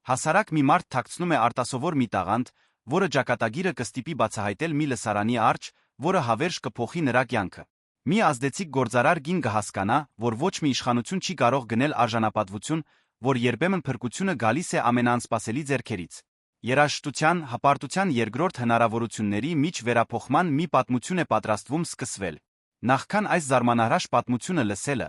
Հասարակ մի մարդ թաքցնում է արտասովոր մի տաղանդ, որը ճակատագիրը կստիպի բացահայտել մի լսարանի արջ, որը հավերժ կփոխի նրա կյանքը։ Մի ազդեցիկ գործարար կին կհասկանա, որ ոչ մի իշխանություն չի կարող գնել արժանապատվություն, որ երբեմն փրկությունը գալիս է ամենաանսպասելի ձեռքերից։ Երաժշտության, հպարտության երկրորդ հնարավորությունների միջ վերափոխման մի պատմություն է պատրաստվում սկսվել։ Նախքան այս զարմանահրաշ պատմությունը լսելը,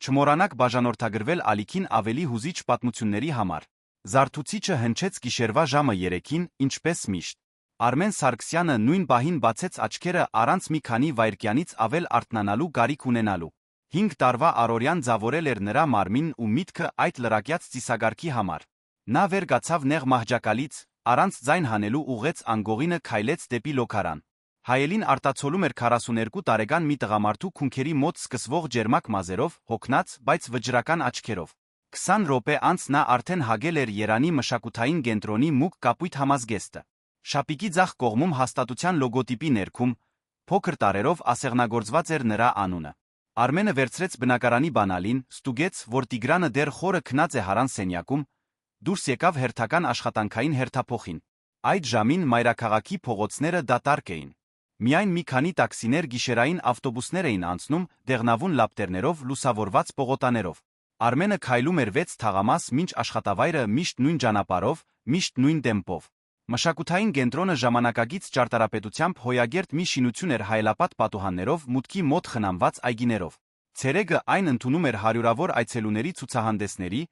չմոռանաք բաժանորդագրվել ալիքին ավելի հուզիչ պատմությունների համար։ Զարթուցիչը հնչեց գիշերվա ժամը 3-ին, ինչպես միշտ։ Արմեն Սարգսյանը նույն պահին բացեց աչքերը առանց մի քանի վայրկյանից ավել արթնանալու կարիք ունենալու։ 5 տարվա առօրյան ձավորել էր նրա մարմինն ու միտքը այդ լրակյաց ծիսագարքի համար։ Նա վեր կացավ նեղ մահճակալից, առանց ձայն հանելու ուղեց անգողինը քայլեց դեպի լոքարան։ Հայելին արտացոլում էր 42 տարեկան մի տղամարդու քունքերի մոտ սկսվող ջերմակ մազերով, հոգնած, բայց վճռական աչքերով։ 20 րոպե անց նա արդեն հագել էր Երանի մշակութային կենտրոնի մուգ կապույտ համազգեստը։ Շապիկի ձախ կողմում հաստատության լոգոտիպի ներքում, փոքր տարերով ասեղնագործված էր նրա անունը։ Արմենը վերցրեց բնակարանի բանալին, ստուգեց, որ Տիգրանը դեռ խորը քնած է հարան սենյակում, դուրս եկավ հերթական աշխատանքային հերթափոխին։ Այդ ժամին մայրաքաղաքի փողոցները դատարկ էին։ Միայն մի քանի տաքսիներ գիշերային ավտոբուսներ էին անցնում դեղնավուն լապտերներով լուսավորված պողոտաներով։ Արմենը քայլում էր 6 թաղամաս մինչ աշխատավայրը միշտ նույն ճանապարհով, միշտ նույն տեմպով։ Մշակութային կենտրոնը ժամանակակից ճարտարապետությամբ հոյագերտ մի շինություն էր հայելապատ պատուհաններով, մուտքի մոտ խնամված այգիներով։ Ցերեկը այն ընդունում էր հարյուրավոր այցելուների ցուցահանդեսների,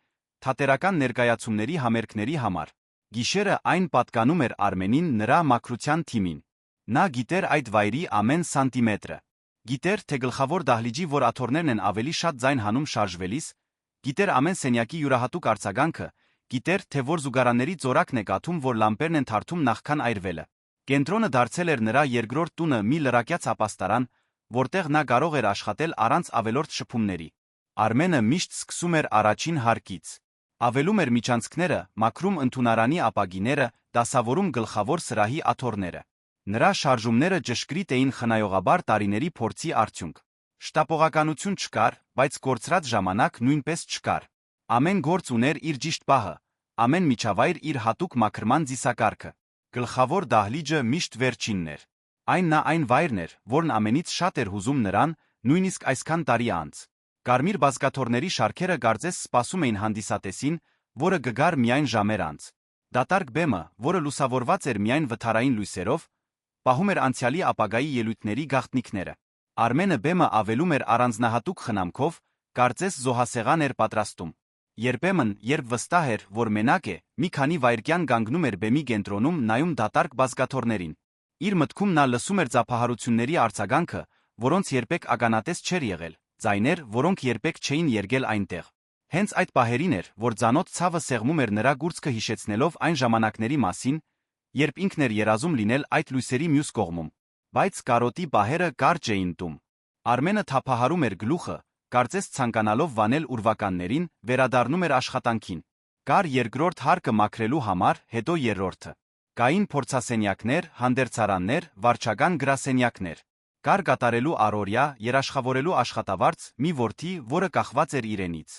թատերական ներկայացումների համերգների համար։ Գիշերը այն պատկանում էր Արմենին նրա մաքրության թիմին։ Նա գիտեր այդ վայրի ամեն սանտիմետրը։ Գիտեր, թե գլխավոր դահլիճի որ աթոռներն են ավելի շատ ձայն հանում շարժվելիս, գիտեր ամեն սենյակի յուրահատուկ արձագանքը, գիտեր, թե որ զուգարանների ծորակն է կաթում, որ լամպերն են թարթում նախքան այրվելը։ Կենտրոնը դարձել էր նրա երկրորդ տունը, մի լրակյաց ապաստարան, որտեղ նա կարող էր աշխատել առանց ավելորդ շփումների։ Արմենը միշտ սկսում էր առաջին հարկից։ Ավելում էր միջանցքները, մաքրում ընդունարանի ապագիները, դասավորում գլխավոր սրահի աթոռները։ Նրա շարժումները ճշգրիտ էին խնայողաբար տարիների փորձի արդյունք։ Շտապողականություն չկար, բայց կորցրած ժամանակ նույնպես չկար։ Ամեն գործ ուներ իր ճիշտ պահը, ամեն միջավայր իր հատուկ մաքրման ծիսակարգը։ Գլխավոր դահլիճը միշտ վերջինն էր։ Այն վայրն էր, որն ամենից շատ էր հուզում նրան, նույնիսկ այսքան տարի անց։ Կարմիր բազկաթոռների շարքերը կարծես սպասում էին հանդիսատեսին, որը կգար միայն ժամեր անց։ Դատարկ բեմը, որը լուսավորված էր միայն վթարային լույսերով, պահում էր անցյալի ապագայի ելույթների գաղտնիքները։ Արմենը բեմը ավելում էր առանձնահատուկ խնամքով, կարծես զոհասեղան էր պատրաստում։ Երբեմն, երբ վստահ էր, որ մենակ է, մի քանի վայրկյան կանգնում էր բեմի կենտրոնում, նայում դատարկ բազկաթոռներին։ Իր մտքում նա լսում էր ծափահարությունների արձագանքը, որոնց երբեք ականատես չէր եղել, ձայներ, որոնք երբեք չէին երգել այնտեղ։ Հենց այդ պահերին էր, որ ծանոթ ցավը սեղմում էր նրա գուրծքը հիշեցնելով այն ժամանակների մասին, երբ ինքն էր երազում լինել այդ լույսերի մյուս կողմում։ Բայց կարոտի պահերը կարճ էին տում։ Արմենը թափահարում էր գլուխը, կարծես ցանկանալով վանել ուրվականներին, վերադառնում էր աշխատանքին։ Կար երկրորդ հարկը մաքրելու համար, հետո երրորդը։ Կային փորձասենյակներ, հանդերձարաններ, վարչական գրասենյակներ։ Կար կատարելու առօրյա, երաշխավորելու աշխատավարձ, մի որդի, որը կախված էր իրենից։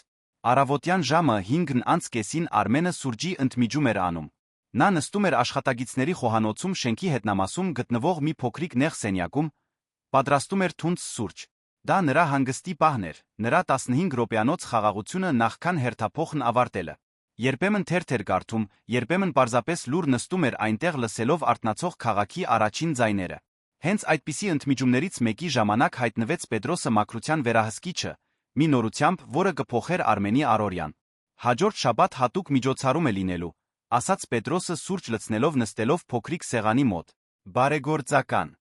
Առավոտյան ժամը 5:30 Արմենը սուրճի ընդմիջում էր անում։ Նա նստում էր աշխատագիծների խոհանոցում շենքի հետնամասում գտնվող մի փոքրիկ նեղ սենյակում, պատրաստում էր թունդ սուրճ։ Դա նրա հանգստի պահն էր, նրա 15 րոպեանոց խաղաղությունը նախքան հերթափոխն ավարտելը։ Երբեմն թերթ էր կարդում, երբեմն պարզապես լուռ նստում էր այնտեղ լսելով արթնացող քաղաքի առաջին ձայները։ Հենց այդպիսի ընդմիջումներից մեկի ժամանակ հայտնվեց Պետրոսը մաքրության վերահսկիչը, մի նորությամբ, որը կփոխեր Արմենի առօրյան։ Հաջորդ շաբաթ հատուկ միջոցառում է լինելու, ասաց Պետրոսը սուրճ լցնելով նստելով փոքրիկ սեղանի մոտ։ Բարեգործական։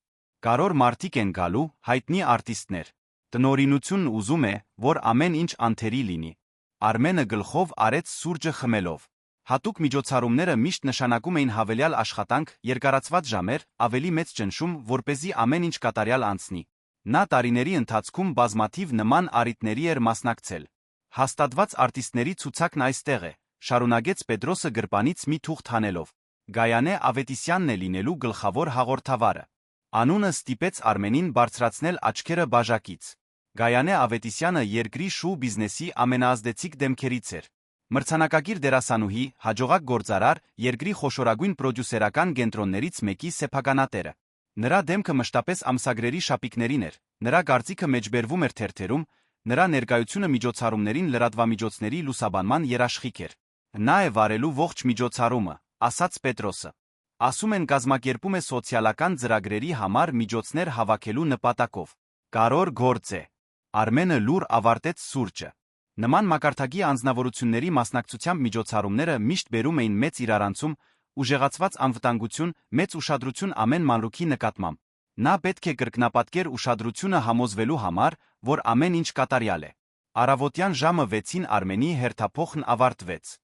Կարոր մարդիկ են գալու, հայտնի արտիստներ։ Տնօրինությունն ուզում է, որ ամեն ինչ անթերի լինի։ Արմենը գլխով արեց սուրճը խմելով։ Հատուկ միջոցառումները միշտ նշանակում էին հավելյալ աշխատանք, երկարացված ժամեր, ավելի մեծ ճնշում, որպեսզի ամեն ինչ կատարյալ անցնի։ Նա տարիների ընթացքում բազմաթիվ նման առիթների էր մասնակցել։ Հաստատված արտիստների ցուցակն այստեղ է, շարունակեց Պետրոսը գրպանից մի թուղթ հանելով։ Գայանե Ավետիսյանն է լինելու գլխավոր հաղորդավարը։ Անունը ստիպեց Արմենին բարձրացնել աչքերը բաժակից։ Գայանե Ավետիսյանը երկրի շոու բիզնեսի ամենաազդեցիկ դեմքերից էր։ Մրցանակակիր դերասանուհի, հաջողակ գործարար, երկրի խոշորագույն պրոդյուսերական կենտրոններից մեկի սեփականատերը։ Նրա դեմքը մշտապես ամսագրերի շապիկներին էր, նրա կարծիքը մեջբերվում էր թերթերում, նրա ներկայությունը միջոցառումներին լրատվամիջոցների լուսաբանման երաշխիք էր։ Նա է վարելու ողջ միջոցառումը, ասաց Պետրոսը։ Ասում են կազմակերպում է սոցիալական ծրագրերի համար միջոցներ հավաքելու նպատակով։ Կարևոր գործ է։ Արմենը լուր ավարտեց սուրճը։ Նման մակարդակի անձնավորությունների մասնակցությամբ միջոցառումները միշտ բերում էին մեծ իրարանցում, ուժեղացված անվտանգություն, մեծ ուշադրություն ամեն մանրուքի նկատմամբ։ Նա պետք է կրկնապատկեր ուշադրությունը համոզվելու համար, որ ամեն ինչ կատարյալ է։ Առավոտյան ժամը 6-ին Արմենի հերթափոխն ավարտվեց։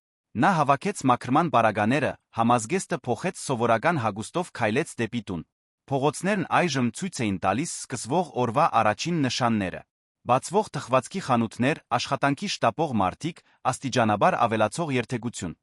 Նա հավաքեց մաքրման պարագաները, համազգեստը փոխեց սովորական հագուստով քայլեց դեպի տուն։ Փողոցներն այժմ ցույց էին տալիս սկսվող օրվա առաջին նշանները։ Բացվող թխվածքի խանութներ, աշխատանքի շտապող մարդիկ, աստիճանաբար ավելացող երթևեկություն։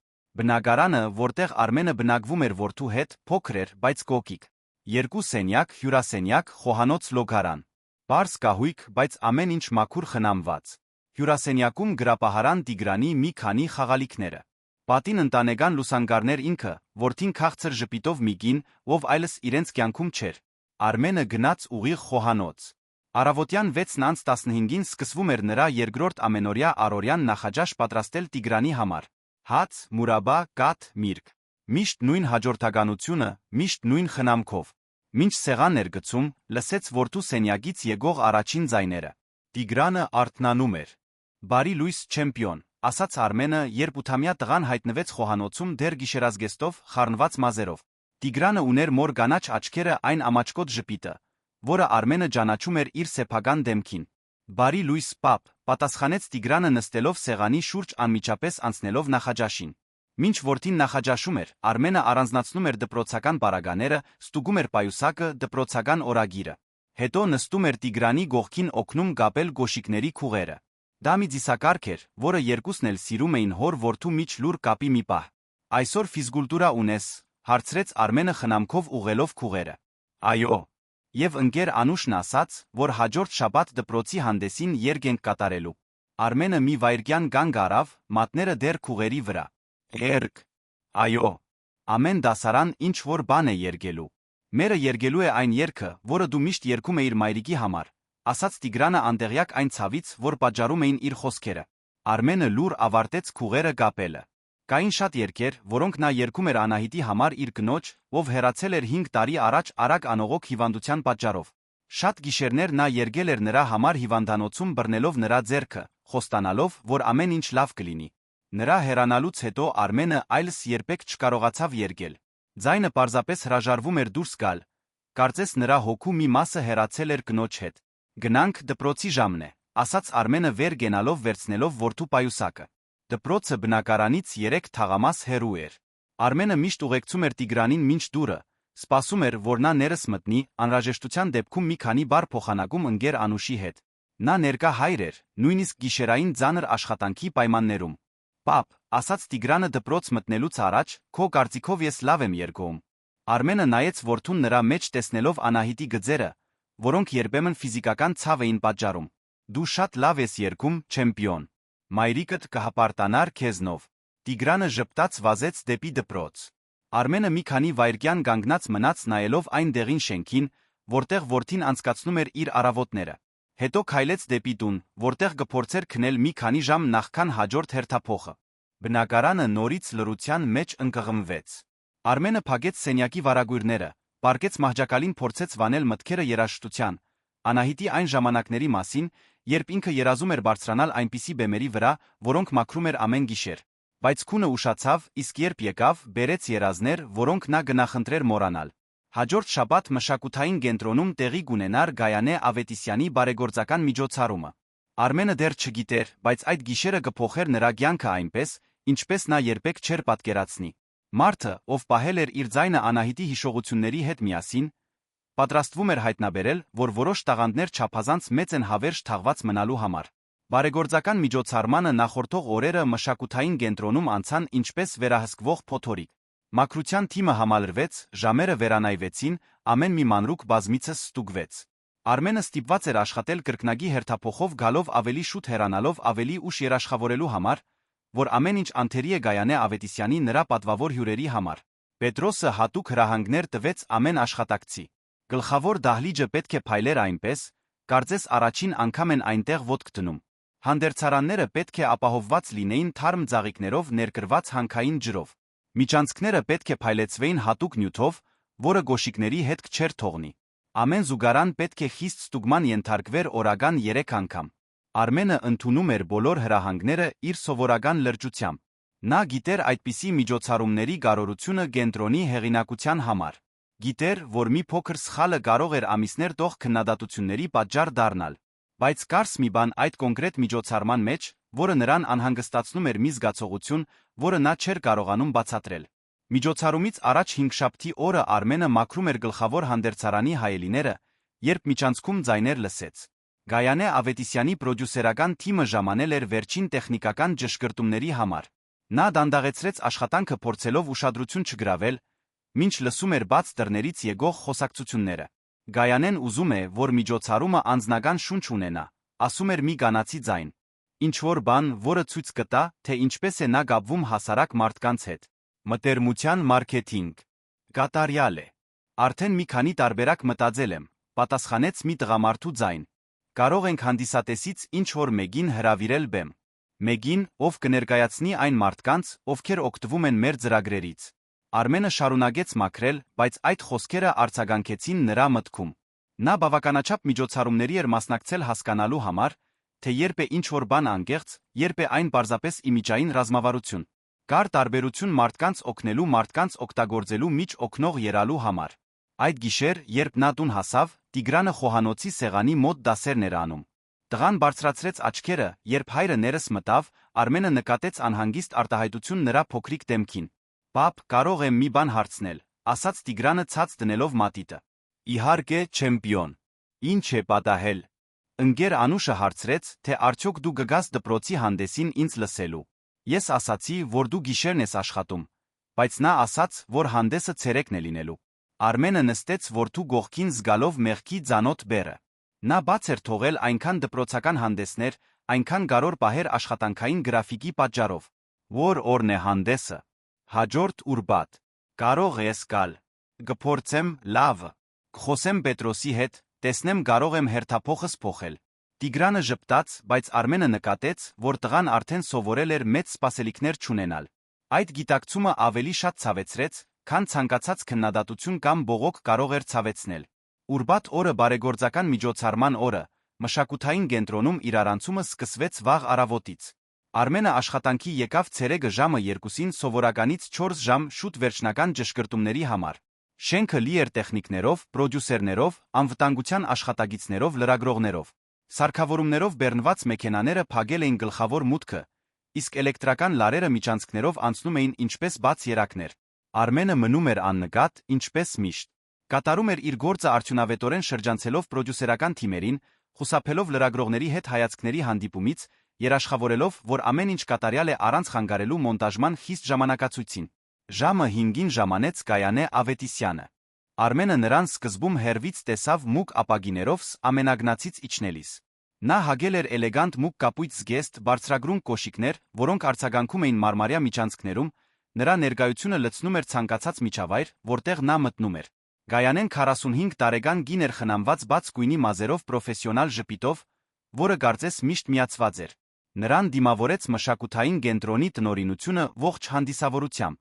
Բնակարանը, որտեղ Արմենը բնակվում էր որդու հետ, փոքր էր, բայց կոկիկ։ 2 սենյակ, հյուրասենյակ, խոհանոց լոգարան։ Պարզ կահույք, բայց ամեն ինչ մաքուր խնամված։ Հյուրասենյակում գրապահարան Տիգրանի մի քանի խաղալիքները։ Պատին ընտանեկան լուսանկարներ ինքը, որդին քաղցր ժպիտով մի կին, ով այլս իրենց կյանքում չէր։ Արմենը գնաց ուղիղ խոհանոց։ Առավոտյան 6:15-ին սկսվում էր նրա երկրորդ ամենօրյա առօրյան նախաճաշ պատրաստել Տիգրանի համար։ Հաց, մուրաբա, կաթ, միրգ։ Միշտ նույն հաջորդականությունը, միշտ նույն խնամքով։ Մինչ սեղան էր գցում, լսեց որդու սենյակից եկող առաջին ձայները։ Տիգրանը արթնանում էր։ Բարի լույս չեմպիոն, ասաց Արմենը, երբ 8-ամյա տղան հայտնվեց խոհանոցում դեռ գիշերազգեստով, խառնված մազերով։ Տիգրանը ուներ մոր կանաչ աչքերը այն ամաչկոտ ժպիտը, որը Արմենը ճանաչում էր իր սեփական դեմքին։ Բարի լույս պապ, պատասխանեց Տիգրանը նստելով սեղանի շուրջ անմիջապես անցնելով նախաճաշին։ Մինչ որդին նախաճաշում էր, Արմենը առանձնացնում էր դպրոցական պարագաները, ստուգում էր պայուսակը, դպրոցական օրագիրը։ Հետո նստում էր Տիգրանի գողքին օգնում կապել գոշիկների քուղերը։ Դա մի ծիսակարգ էր, որը երկուսն էլ սիրում էին հոր-որդու միջ լուր կապի մի պահ։ Այսօր ֆիզկուլտուրա ունես, հարցրեց Արմենը խնամքով ուղղելով քուղերը։ Այո։ Եվ ընկեր Անուշն ասաց, որ հաջորդ շաբաթ դպրոցի հանդեսին երգ ենք կատարելու։ Արմենը մի վայրկյան կանգ առավ, մատները դեռ քուղերի վրա։ Երգ։ Այո։ Ամեն դասարան ինչ որ բան է երգելու։ Մերը երգելու է այն երգը, որը դու միշտ երգում էիր մայրիկի համար, ասաց Տիգրանը անդեղյակ այն ցավից, որ պատճառում էին իր խոսքերը։ Արմենը լուր ավարտեց քուղերը կապելը։ Կային շատ երգեր, որոնք նա երգում էր Անահիտի համար իր կնոջ, ով հեռացել էր 5 տարի առաջ արագ անողոք հիվանդության պատճառով։ Շատ գիշերներ նա երգել էր նրա համար հիվանդանոցում բռնելով նրա ձեռքը, խոստանալով, որ ամեն ինչ լավ կլինի։ Նրա հեռանալուց հետո Արմենը այլս երբեք չկարողացավ երգել։ Ձայնը պարզապես հրաժարվում էր դուրս գալ։ Կարծես նրա հոգու մի մասը հեռացել էր կնոջ հետ։ Գնանք դպրոցի ժամն է, ասաց Արմենը վեր գենալով վերցնելով որդու պայուսակը։ Դպրոցը բնակարանից 3 թաղամաս հեռու էր։ Արմենը միշտ ուղեկցում էր Տիգրանին մինչ դուռը, սպասում էր, որ նա ներս մտնի, անհրաժեշտության դեպքում մի քանի բառ փոխանակում ընկեր Անուշի հետ։ Նա ներկա հայր էր, նույնիսկ գիշերային ծանր աշխատանքի պայմաններում։ Պապ, ասաց Տիգրանը դպրոց մտնելուց առաջ, քո կարծիքով ես լավ եմ երգում։ Արմենը նայեց որդուն նրա մեջ տեսնելով Անահիտի գծերը, որոնք երբեմն ֆիզիկական ցավ էին պատճառում։ Դու շատ լավ ես երգում, չեմպիոն։ Մայրիկդ կհպարտանար քեզնով։ Տիգրանը ժպտաց վազեց դեպի դպրոց։ Արմենը մի քանի վայրկյան կանգնած մնաց նայելով այն դեղին շենքին, որտեղ որդին անցկացնում էր իր առավոտները։ Հետո քայլեց դեպի տուն, որտեղ կփորձեր քնել մի քանի ժամ նախքան հաջորդ հերթափոխը։ Բնակարանը նորից լռության մեջ ընկղմվեց։ Արմենը փակեց սենյակի վարագույրները, պառկեց մահճակալին փորձեց վանել մտքերը երաժշտության, Անահիտի այն ժամանակների մասին, երբ ինքը երազում էր բարձրանալ այնպիսի բեմերի վրա, որոնք մաքրում էր ամեն գիշեր։ Բայց քունը ուշացավ, իսկ երբ եկավ, բերեց երազներ, որոնք նա գնախնդրեր մոռանալ։ Հաջորդ շաբաթ մշակութային կենտրոնում տեղի կունենար Գայանե Ավետիսյանի բարեգործական միջոցառումը։ Արմենը դեռ չգիտեր, բայց այդ գիշերը կփոխեր նրա կյանքը այնպես, ինչպես նա երբեք չէր պատկերացնի։ Մարդը, ով պահել էր իր ձայնը Անահիտի հիշողությունների հետ միասին, պատրաստվում էր հայտնաբերել, որ որոշ տաղանդներ չափազանց մեծ են հավերժ թաղված մնալու համար։ Բարեգործական միջոցառմանը նախորդող օրերը մշակութային կենտրոնում անցան ինչպես վերահսկվող փոթորիկ։ Մաքրության թիմը համալրվեց, ժամերը վերանայվեցին, ամեն մի մանրուք բազմիցս ստուգվեց։ Արմենը ստիպված էր աշխատել կրկնագի հերթափոխով գալով ավելի շուտ հեռանալով ավելի ուշ երաշխավորելու համար, որ ամեն ինչ անթերի է Գայանե Ավետիսյանի նրա պատվավոր հյուրերի համար։ Պետրոսը հատուկ հրահանգներ տվեց ամեն աշխատակցի։ Գլխավոր դահլիճը պետք է փայլեր այնպես, կարծես առաջին անգամ են այնտեղ ոտք դնում։ Հանդերձարանները պետք է ապահովված լինեին թարմ ծաղիկներով ներկրված հանքային ջրով։ Միջանցքները պետք է փայլեցվեին հատուկ նյութով, որը գոշիկների հետք չէր թողնի։ Ամեն զուգարան պետք է խիստ ստուգման ենթարկվեր օրական 3 անգամ։ Արմենը ընդունում էր բոլոր հրահանգները իր սովորական լրջությամբ։ Նա գիտեր այդպիսի միջոցառումների կարևորությունը կենտրոնի հեղինակության համար։ Գիտեր, որ մի փոքր սխալը կարող էր ամիսներ տող քննադատությունների պատճառ դառնալ։ Բայց կարս մի բան այդ կոնկրետ միջոցառման մեջ, որը նրան անհանգստացնում էր մի զգացողություն, որը նա չէր կարողանում բացատրել։ Միջոցառումից առաջ հինգշաբթի օրը Արմենը մաքրում էր գլխավոր հանդերձարանի հայելիները, երբ միջանցքում ձայներ լսեց։ Գայանե Ավետիսյանի պրոդյուսերական թիմը ժամանել էր վերջին տեխնիկական ճշգրտումների համար։ Նա դանդաղեցրեց աշխատանքը փորձելով ուշադրություն չգրավել, մինչ լսում էր բաց դռներից եկող խոսակցությունները։ Գայանեն ուզում է, որ միջոցառումը անձնական շունչ ունենա, ասում էր մի կանացի ձայն։ Ինչ-որ բան, որը ցույց կտա, թե ինչպես է նա գապվում հասարակ մարդկանց հետ։ Մտերմության մարքեթինգ։ Կատարյալ է։ Արդեն մի քանի տարբերակ մտածել եմ, պատասխանեց մի տղամարդու ձայն։ Կարող ենք հանդիսատեսից ինչ-որ մեկին հրավիրել բեմ։ Մեկին, ով կներկայացնի այն մարդկանց, ովքեր օգտվում են մեր ծրագրերից։ Արմենը շարունակեց մաքրել, բայց այդ խոսքերը արձագանքեցին նրա մտքում։ Նա բավականաչափ միջոցառումների էր մասնակցել հասկանալու համար, թե երբ է ինչ-որ բան անկեղծ, երբ է այն պարզապես իմիջային ռազմավարություն։ Կար տարբերություն մարդկանց օգնելու, մարդկանց օգտագործելու միջ օգնող եռալու համար։ Այդ գիշեր, երբ նա տուն հասավ, Տիգրանը խոհանոցի սեղանի մոտ դասերն էր անում։ Տղան բարձրացրեց աչքերը, երբ հայրը ներս մտավ, Արմենը նկատեց անհանգիստ արտահայտություն նրա փոքրիկ դեմքին։ «Պապ, կարող եմ մի բան հարցնել», ասաց Տիգրանը ցած դնելով մատիտը։ «Իհարկե, չեմպիոն։ Ինչ է պատահել»։ Ընկեր Անուշը հարցրեց, թե արդյոք դու կգաս դպրոցի հանդեսին ինձ լսելու։ Ես ասացի, որ դու գիշերն ես աշխատում, բայց նա ասաց, որ հանդեսը ցերեկն է լինելու։ Արմենը նստեց որդու գողքին զգալով մեղքի ծանոթ բեռը։ Նա բաց էր թողել այնքան դպրոցական հանդեսներ, այնքան կարևոր պահեր աշխատանքային գրաֆիկի պատճառով։ Որ օրն է հանդեսը։ Հաջորդ ուրբաթ։ Կարող ես գալ։ Կփորձեմ, լավ։ Կխոսեմ Պետրոսի հետ, տեսնեմ կարող եմ հերթափոխս փոխել։ Տիգրանը ժպտաց, բայց Արմենը նկատեց, որ տղան արդեն սովորել էր մեծ սպասելիքներ չունենալ։ Այդ գիտակցումը ավելի շատ ցավեցրեց, քան ցանկացած քննադատություն կամ բողոք կարող էր ցավեցնել։ Ուրբաթ օրը բարեգործական միջոցառման օրը, մշակութային կենտրոնում իրարանցումը սկսվեց վաղ առավոտից։ Արմենը աշխատանքի եկավ ցերեկը ժամը 2-ին սովորականից 4 ժամ շուտ վերջնական ճշգրտումների համար։ Շենքը լի էր տեխնիկներով, պրոդյուսերներով, անվտանգության աշխատակիցներով, լրագրողներով։ Սարքավորումներով բեռնված մեքենաները փակել էին գլխավոր մուտքը, իսկ էլեկտրական լարերը միջանցքներով անցնում էին ինչպես բաց երակներ։ Արմենը մնում էր աննկատ, ինչպես միշտ։ Կատարում էր իր գործը արդյունավետորեն շրջանցելով պրոդյուսերական թիմերին, խուսափելով լրագրողների հետ հայացքների հանդիպումից, երաշխավորելով, որ ամեն ինչ կատարյալ է առանց խանգարելու մոնտաժման խիստ ժամանակացույցին։ Ժամը 5-ին ժամանեց Գայանե Ավետիսյանը։ Արմենը նրան սկզբում հեռվից տեսավ մուգ ապագիներով ամենագնացից իջնելիս։ Նա հագել էր էլեգանտ մուգ կապույտ զգեստ, բարձրագրուն կոշիկներ, որոնք արձագանքում էին մարմարյա միջանցքներում, նրա ներկայությունը լցնում էր ցանկացած միջավայր, որտեղ նա մտնում էր։ Գայանեն 45 տարեկան կին էր խնամված բաց գույնի մազերով պրոֆեսիոնալ ժպիտով, որը կարծես միշտ միացված էր։ Նրան դիմավորեց մշակութային կենտրոնի տնօրինությունը ողջ հանդիսավորությամբ։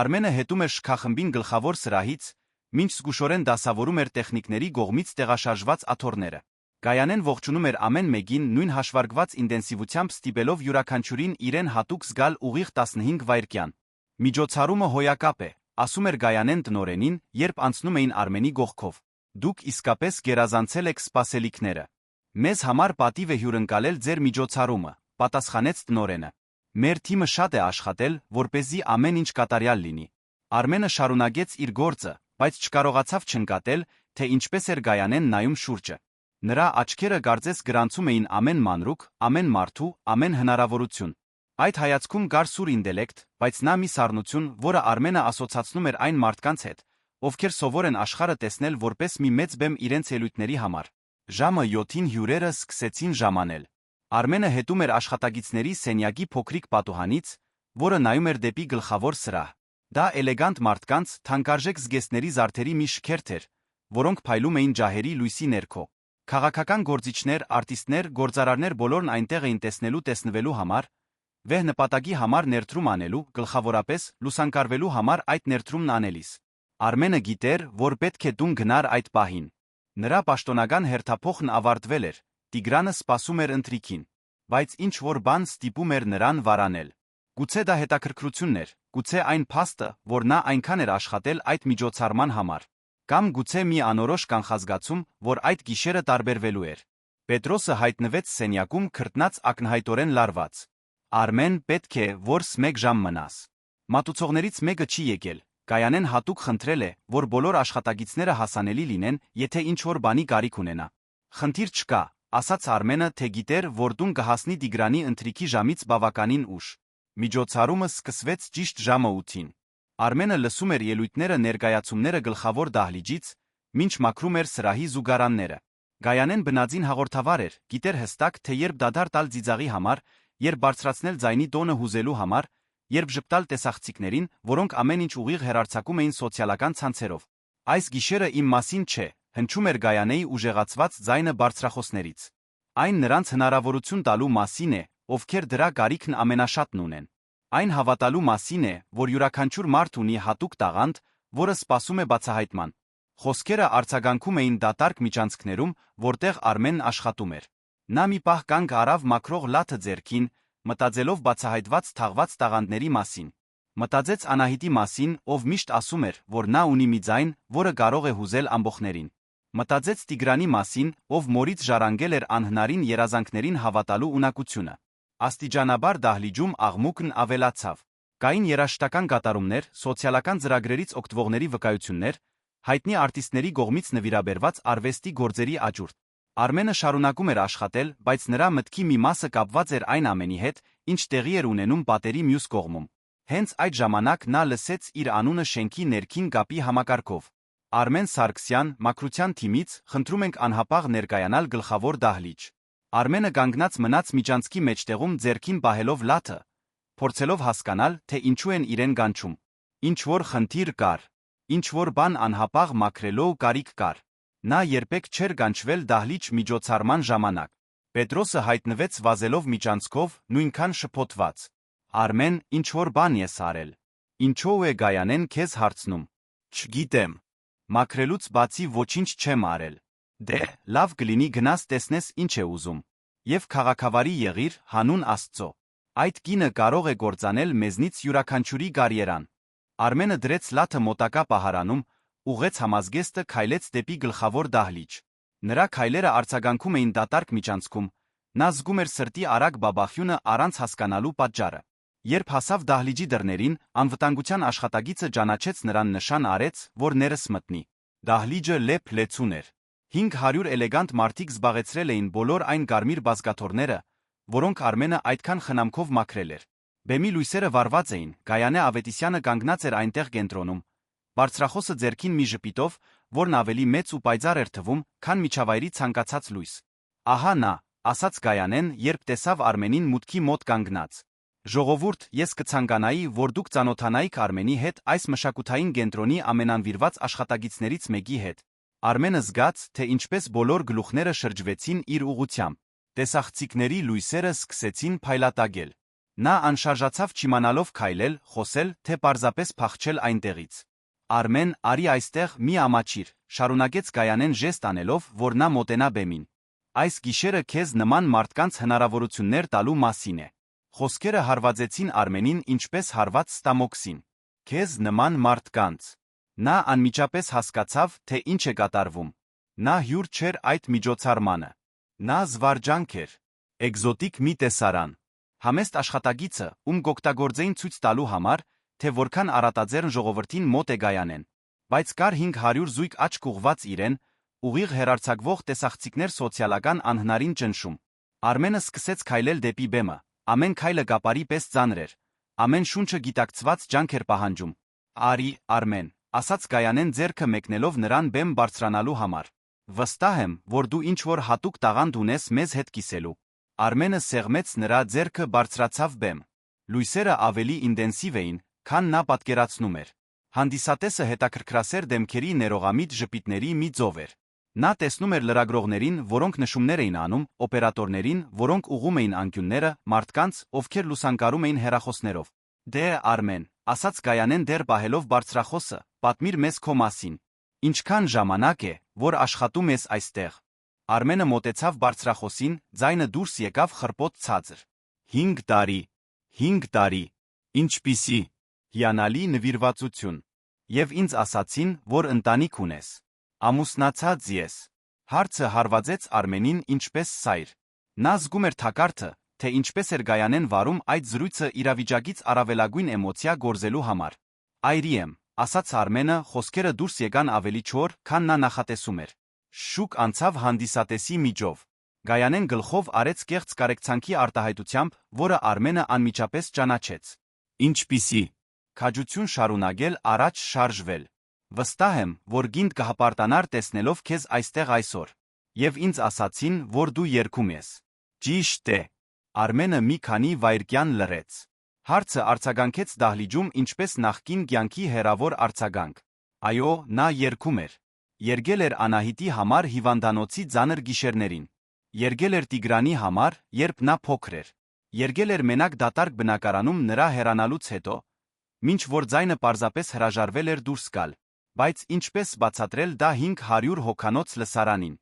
Արմենը հետում էր շքախմբին գլխավոր սրահից, մինչ զգուշորեն դասավորում էր տեխնիկների կողմից տեղաշարժված աթոռները։ Գայանեն ողջունում էր ամեն մեկին նույն հաշվարկված ինտենսիվությամբ ստիպելով յուրաքանչյուրին իրեն հատուկ զգալ ուղիղ 15 վայրկյան։ Միջոցառումը հոյակապ է, ասում էր Գայանեն տնօրենին, երբ անցնում էին Արմենի կողքով։ Դուք իսկապես գերազանցել եք սպասելիքները։ Մեզ համար պատիվ է հյուրընկալել ձեր միջոցառումը, պատասխանեց տնօրենը։ Մեր թիմը շատ է աշխատել, որպեսզի ամեն ինչ կատարյալ լինի։ Արմենը շարունակեց իր գործը, բայց չկարողացավ չնկատել, թե ինչպես էր Գայանեն նայում շուրջը։ Նրա աչքերը կարծես գրանցում էին ամեն մանրուք, ամեն մարդու, ամեն հնարավորություն։ Այդ հայացքում կար սուր ինտելեկտ, բայց նա մի սառնություն, որը Արմենը ասոցացնում էր այն մարդկանց հետ, ովքեր սովոր են աշխարհը տեսնել որպես մի մեծ բեմ իրենց ելույթների համար։ Ժամը 7-ին հյուրերը սկսեցին ժամանել։ Արմենը հետում էր աշխատագիցների սենյակի փոքրիկ պատուհանից, որը նայում էր դեպի գլխավոր սրահ։ Դա էլեգանտ մարդկանց, թանկարժեք զգեստների զարդերի մի շքերթ էր, որոնք փայլում էին ջահերի լույսի ներքո։ Քաղաքական գործիչներ, արտիստներ, գործարարներ բոլորն այնտեղ էին տեսնվելու համար, վեհ նպատակի համար ներդրում անելու, գլխավորապես լուսանկարվելու համար այդ ներդրումն անելիս։ Արմենը գիտեր, որ պետք է տուն գնար այդ պահին։ Նրա պաշտոնական հերթափոխն ավարտվել էր, Տիգրանը սպասում էր ընթրիքին, բայց ինչ-որ բան ստիպում էր նրան վարանել։ Գուցե դա հետաքրքրությունն էր, գուցե այն փաստը, որ նա այնքան էր աշխատել այդ միջոցառման համար, կամ գուցե մի անորոշ կանխազգացում, որ այդ գիշերը տարբերվելու էր։ Պետրոսը հայտնվեց սենյակում քրտնած ակնհայտորեն լարված։ Արմեն, պետք է, որ մեկ ժամ մնաս։ Մատուցողներից մեկը չի եկել, Գայանեն հատուկ խնդրել է, որ բոլոր աշխատագիցները հասանելի լինեն, եթե ինչ-որ բանի կարիք ունենա։ Խնդիր չկա, ասաց Արմենը, թե գիտեր, որ տուն կհասնի Տիգրանի ընթրիքի ժամից բավականին ուշ։ Միջոցառումը սկսվեց ճիշտ ժամը 8-ին։ Արմենը լսում էր ելույթները, ներկայացումները գլխավոր դահլիճից, մինչ մաքրում էր սրահի զուգարանները։ Գայանեն բնածին հաղորդավար էր, գիտեր հստակ, թե երբ դադար տալ ծիծաղի համար, երբ բարձրացնել ձայնի տոնը հուզելու համար, երբ ժպտալ տեսախցիկներին, որոնք ամեն ինչ ուղիղ հեռարձակում էին սոցիալական ցանցերով։ Այս գիշերը իմ մասին չէ, հնչում էր Գայանեի ուժեղացված ձայնը բարձրախոսներից։ Այն նրանց հնարավորություն տալու մասին է, ովքեր դրա կարիքն ամենաշատն ունեն։ Այն հավատալու մասին է, որ յուրաքանչյուր մարդ ունի հատուկ տաղանդ, որը սպասում է բացահայտման։ Խոսքերը արձագանքում էին դատարկ միջանցքներում, որտեղ Արմենն աշխատում էր։ Նա մի պահ կանգ առավ մաքրող լաթը ձեռքին, մտածելով բացահայտված թաղված տաղանդների մասին։ Մտածեց Անահիտի մասին, ով միշտ ասում էր, որ նա ունի մի ձայն, որը կարող է հուզել ամբոխներին։ Մտածեց Տիգրանի մասին, ով մորից ժառանգել էր անհնարին երազանքներին հավատալու ունակությունը։ Աստիճանաբար դահլիճում աղմուկն ավելացավ։ Կային երաժշտական կատարումներ, սոցիալական ծրագրերից օգտվողների վկայություններ, հայտնի արտիստների կողմից նվիրաբերված արվեստի գործերի աճուրդ։ Արմենը շարունակում էր աշխատել, բայց նրա մտքի մի մասը կապված էր այն ամենի հետ, ինչ տեղի էր ունենում պատերի մյուս կողմում։ Հենց այդ ժամանակ նա լսեց իր անունը շենքի ներքին կապի համակարգով։ Արմեն Սարգսյան, մաքրության թիմից, խնդրում ենք անհապաղ ներկայանալ գլխավոր դահլիճ։ Արմենը կանգնած մնաց միջանցքի մեջտեղում ձեռքին պահելով լաթը, փորձելով հասկանալ, թե ինչու են իրեն կանչում։ Ինչ-որ խնդիր կար, ինչ-որ բան անհապաղ մաքրելու կարիք կար։ Նա երբեք չէր կանչվել դահլիճ միջոցառման ժամանակ։ Պետրոսը հայտնվեց վազելով միջանցքով, նույնքան շփոթված։ Արմեն, ինչ-որ բան ես արել։ Ինչո՞ւ է Գայանեն քեզ հարցնում։ Չգիտեմ։ Մաքրելուց բացի ոչինչ չեմ արել։ Դե, լավ կլինի գնաս տեսնես ինչ է ուզում։ Եվ քաղաքավարի եղիր, հանուն Աստծո։ Այդ կինը կարող է կործանել մեզնից յուրաքանչյուրի կարիերան։ Արմենը դրեց լաթը մոտակա պահարանում, ուղղեց համազգեստը, քայլեց դեպի գլխավոր դահլիճ։ Նրա քայլերը արձագանքում էին դատարկ միջանցքում, նա զգում էր սրտի արագ բաբախյունը առանց հասկանալու պատճառը։ Երբ հասավ դահլիճի դռներին, անվտանգության աշխատակիցը ճանաչեց նրան, նշան արեց, որ ներս մտնի։ Դահլիճը լեփ-լեցուն էր։ 500 էլեգանտ մարդիկ զբաղեցրել էին բոլոր այն կարմիր բազկաթոռները, որոնք Արմենը այդքան խնամքով մաքրել էր։ Բեմի լույսերը վառված էին, Գայանե Ավետիսյանը կանգնած էր այնտեղ կենտրոնում, բարձրախոսը ձեռքին մի ժպիտով, որն ավելի մեծ ու պայծառ էր թվում, քան միջավայրի ցանկացած լույս։ Ահա նա, ասաց Գայանեն, երբ տեսավ Արմենին մուտքի մոտ կանգնած։ Ժողովուրդ, ես կցանկանայի, որ դուք ծանոթանայիք Արմենի հետ այս մշակութային կենտրոնի ամենանվիրված աշխատագիցներից մեկի հետ։ Արմենը զգաց, թե ինչպես բոլոր գլուխները շրջվեցին իր ուղղությամբ։ Տեսախցիկների լույսերը սկսեցին փայլատակել։ Նա անշարժացավ չիմանալով քայլել, խոսել, թե պարզապես փախչել այնտեղից։ Արմեն, արի այստեղ, մի ամաչիր, շարունակեց Գայանեն ժեստ անելով, որ նա մոտենա բեմին։ Այս գիշերը քեզ նման մարդկանց հնարավորություններ տալու մասին է։ Խոսքերը հարվածեցին Արմենին ինչպես հարված ստամոքսին։ Քեզ նման մարդկանց։ Նա անմիջապես հասկացավ, թե ինչ է կատարվում։ Նա հյուր չէր այդ միջոցառմանը։ Նա զվարճանք էր։ Էկզոտիկ մի տեսարան։ Համեստ աշխատագիցը, ում կօգտագործեին ցույց տալու համար, թե որքան առատաձեռն ժողովրդին մոտ է Գայանեն։ Բայց կար 500 զույգ աչք ուղված իրեն, ուղիղ հեռարձակվող տեսախցիկներ, սոցիալական անհնարին ճնշում։ Արմենը սկսեց քայլել դեպի բեմը, ամեն քայլը կապարի պես ծանր էր, ամեն շունչը գիտակցված ջանք էր պահանջում։ Արի, Արմեն, ասաց Գայանեն ձեռքը մեկնելով նրան բեմ բարձրանալու համար։ Վստահ եմ, որ դու ինչ-որ հատուկ տաղանդ ունես մեզ հետ կիսելու։ Արմենը սեղմեց նրա ձեռքը բարձրացավ բեմ։ Լույսերը ավելի ինտենսիվ էին, քան նա պատկերացնում էր։ Հանդիսատեսը հետաքրքրասեր դեմքերի ներողամիտ ժպիտների մի ծով էր։ Նա տեսնում էր լրագրողներին, որոնք նշումներ էին անում, օպերատորներին, որոնք ուղղում էին անկյունները, մարդկանց, ովքեր լուսանկարում էին հեռախոսներով։ Դե Արմեն, ասաց Գայանեն դեռ պահելով բարձրախոսը, պատմիր մեզ քո մասին։ Ինչքան ժամանակ է, որ աշխատում ես այստեղ։ Արմենը մոտեցավ բարձրախոսին, ձայնը դուրս եկավ խռպոտ ցածր։ 5 տարի։ 5 տարի։ Ինչպիսի հիանալի նվիրվածություն։ Եվ ինձ ասացին, որ ընտանիք ունես։ Ամուսնացած ես։ Հարցը հարվածեց Արմենին ինչպես սայր։ Նա զգում էր թակարդը, թե ինչպես էր Գայանեն վարում այդ զրույցը իրավիճակից առավելագույն էմոցիա գործելու համար։ Այրի եմ, ասաց Արմենը, խոսքերը դուրս եկան ավելի չոր, քան նա նախատեսում էր։ Շուկ անցավ հանդիսատեսի միջով։ Գայանեն գլխով արեց կեղծ կարեկցանքի արտահայտությամբ, որը Արմենը անմիջապես ճանաչեց։ Ինչպիսի քաջություն շարունակել առաջ շարժվել։ Վստահ եմ, որ գինդ կհպարտանար տեսնելով քեզ այստեղ այսօր։ Եվ ինձ ասացին, որ դու երգում ես։ Ճիշտ է։ Արմենը մի քանի վայրկյան լռեց։ Հարցը արձագանքեց դահլիճում ինչպես նախկին կյանքի հերավոր արձագանք։ Այո, նա երգում էր։ Երգել էր Անահիտի համար հիվանդանոցի ծանր գիշերներին։ Երգել էր Տիգրանի համար, երբ նա փոքր էր։ Երգել էր մենակ դատարկ բնակարանում նրա հեռանալուց հետո, մինչ որ ձայնը պարզապես հրաժարվել էր դուրս գալ։ Բայց ինչպես բացատրել դա 500 հոգանոց լսարանին։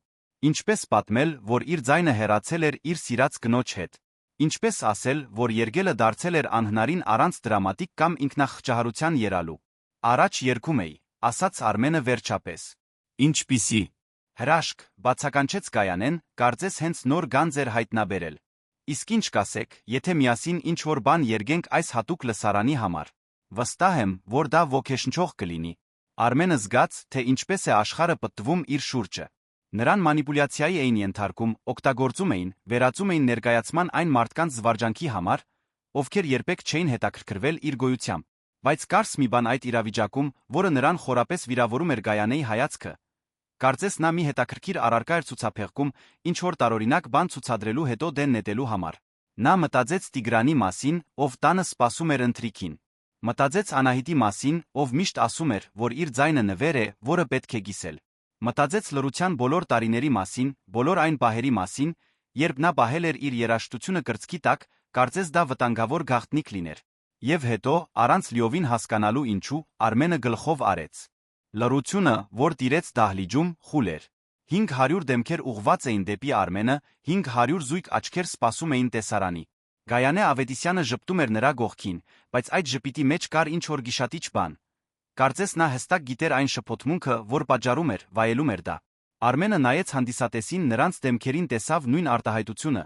Ինչպես պատմել, որ իր ձայնը հեռացել էր իր սիրած կնոջ հետ։ Ինչպես ասել, որ երգելը դարձել էր անհնարին առանց դրամատիկ կամ ինքնախղճահարության եռալու։ Առաջ երգում էի, ասաց Արմենը վերջապես։ Ինչպիսի հրաշք, բացականչեց Գայանեն, կարծես հենց նոր գանձ էր հայտնաբերել։ Իսկ ինչ կասեք, եթե միասին ինչ-որ բան երգենք այս հատուկ լսարանի համար։ Վստահ եմ, որ դա ոգեշնչող կլինի։ Արմենը զգաց, թե ինչպես է աշխարհը պտտվում իր շուրջը։ Նրան մանիպուլյացիայի էին ենթարկում, օգտագործում էին, վերածում էին ներկայացման այն մարդկանց զվարճանքի համար, ովքեր երբեք չէին հետաքրքրվել իր գոյությամբ։ Բայց կարս մի բան այդ իրավիճակում, որը նրան խորապես վիրավորում էր Գայանեի հայացքը։ Կարծես նա մի հետաքրքիր առարկա էր ցուցափեղկում, ինչ որ տարօրինակ բան ցուցադրելու հետո դեն նետելու համար։ Նա մտածեց Տիգրանի մասին, ով տանը սպասում էր ընթրիքին։ Մտածեց Անահիտի մասին, ով միշտ ասում էր, որ իր ձայնը նվեր է, որը պետք է կիսել։ Մտածեց լռության բոլոր տարիների մասին, բոլոր այն պահերի մասին, երբ նա պահել էր իր երաժշտությունը կրծքի տակ, կարծես դա վտանգավոր գաղտնիք լիներ։ Եվ հետո, առանց լիովին հասկանալու ինչու, Արմենը գլխով արեց։ Լռությունը, որ տիրեց դահլիճում, խուլ էր։ 500 դեմքեր ուղղված էին դեպի Արմենը, 500 զույգ աչքեր սպասում էին տեսարանի։ Գայանե Ավետիսյանը ժպտում էր նրա գողքին, բայց այդ ժպիտի մեջ կար ինչ-որ գիշատիչ բան։ Կարծես նա հստակ գիտեր այն շփոթմունքը, որ պատճառում էր, վայելում էր դա։ Արմենը նայեց հանդիսատեսին, նրանց դեմքերին տեսավ նույն արտահայտությունը,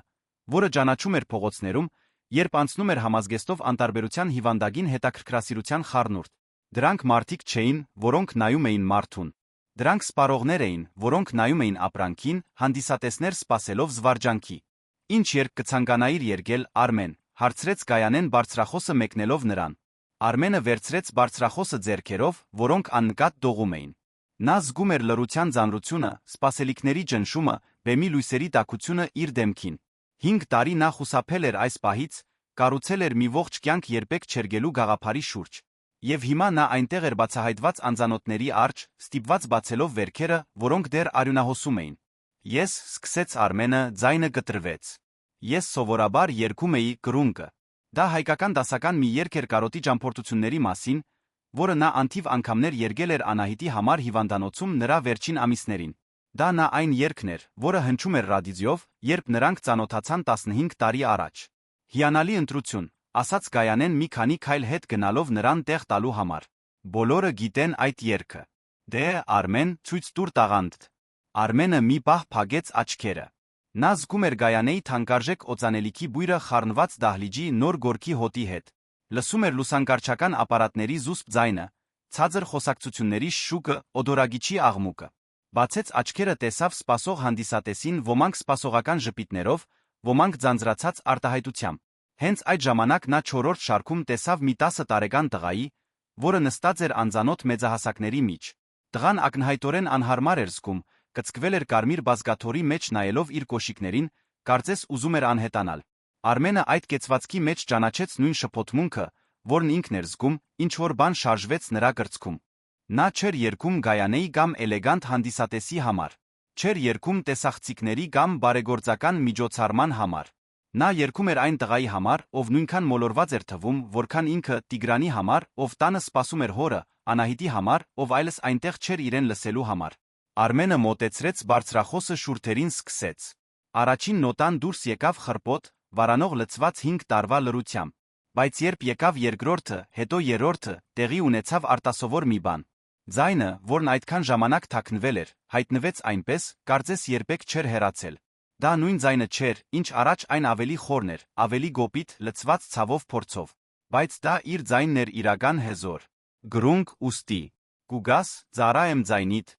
որը ճանաչում էր փողոցներում, երբ անցնում էր համազգեստով անտարբերության հիվանդագին հետաքրքրասիրության խառնուրդ։ Դրանք մարդիկ չէին, որոնք նայում էին մարդուն։ Դրանք սպառողներ էին, որոնք նայում էին ապրանքին, հանդիսատեսներ սպասելով զվարճանքի։ Ինչ երգ կցանկանայիր երգել, Արմեն, հարցրեց Գայանեն բարձրախոսը մեկնելով նրան։ Արմենը վերցրեց բարձրախոսը ձեռքերով, որոնք աննկատ դողում էին։ Նա զգում էր լռության ձանրությունը, սպասելիքների ճնշումը, բեմի լույսերի տաքությունը իր դեմքին։ 5 տարի նա խուսափել էր այս պահից, կառուցել էր մի ողջ կյանք երբեք չերգելու գաղափարի շուրջ։ Եվ հիմա նա այնտեղ էր բացահայտված անծանոթների առջ, ստիպված բացելով վերքերը, որոնք դեռ արյունահոսում էին։ Ես, սկսեց Արմենը, ձայնը կտրվեց։ Ես սովորաբար երգում էի կռունկը։ Դա հայկական դասական մի երգ էր կարոտի ճամփորդությունների մասին, որը նա անթիվ անգամներ երգել էր Անահիտի համար հիվանդանոցում նրա վերջին ամիսներին։ Դա նա այն երգն էր, որը հնչում էր ռադիոյով, երբ նրանք ծանոթացան 15 տարի առաջ։ Հիանալի ընտրություն, ասաց Գայանեն մի քանի քայլ հետ գնալով նրան տեղ տալու համար։ Բոլորը գիտեն այդ երգը։ Դե, Արմեն, ցույց տուր տաղանդ։ Արմենը մի պահ փակեց աչքերը։ Նա զգում էր Գայանեի թանկարժեք օծանելիքի բույրը խառնված դահլիճի նոր գորքի հոտի հետ։ Լսում էր լուսանկարչական ապարատների զուսպ ձայնը, ցածր խոսակցությունների շուկը, օդորագիչի աղմուկը։ Բացեց աչքերը, տեսավ սպասող հանդիսատեսին, ոմանք սպասողական ժպիտներով, ոմանք ձանձրացած արտահայտությամբ։ Հենց այդ ժամանակ նա 4-րդ շարքում տեսավ մի 10 տարեկան տղայի, որը նստած էր անծանոթ մեծահասակների մեջ։ Տղան ակնհայտորեն անհարմար էր զգում, կծկվել էր կարմիր բազկաթոռի մեջ նայելով իր կոշիկներին, կարծես ուզում էր անհետանալ։ Արմենը այդ կեցվածքի մեջ ճանաչեց նույն շփոթմունքը, որն ինքն էր զգում, ինչ որ բան շարժվեց նրա կրծքում։ Նա չէր երգում Գայանեի կամ էլեգանտ հանդիսատեսի համար, չէր երգում տեսախցիկների կամ բարեգործական միջոցառման համար։ Նա երգում էր այն տղայի համար, ով նույնքան մոլորված էր թվում, որքան ինքը Տիգրանի համար, ով տանը սպասում էր հորը, Անահիտի համար, ով այլս այնտեղ չէր իրեն լսելու համար։ Արմենը մոտեցրեց բարձրախոսը շուրթերին սկսեց։ Առաջին նոտան դուրս եկավ խռպոտ, վարանող լցված 5 տարվա լռությամբ, բայց երբ եկավ երկրորդը, հետո երրորդը, տեղի ունեցավ արտասովոր մի բան։ Ձայնը, որն այդքան ժամանակ թաքնվել էր, հայտնվեց այնպես, կարծես երբեք չէր հեռացել։ Դա նույն ձայնը չէր, ինչ առաջ այն ավելի խորն էր, ավելի գոպիտ, լցված ցավով փորձով, բայց դա իր ձայնն էր իրական հեզոր։ Գրունկ ուստի։ Կուգաս, ծառա եմ ձայնիդ։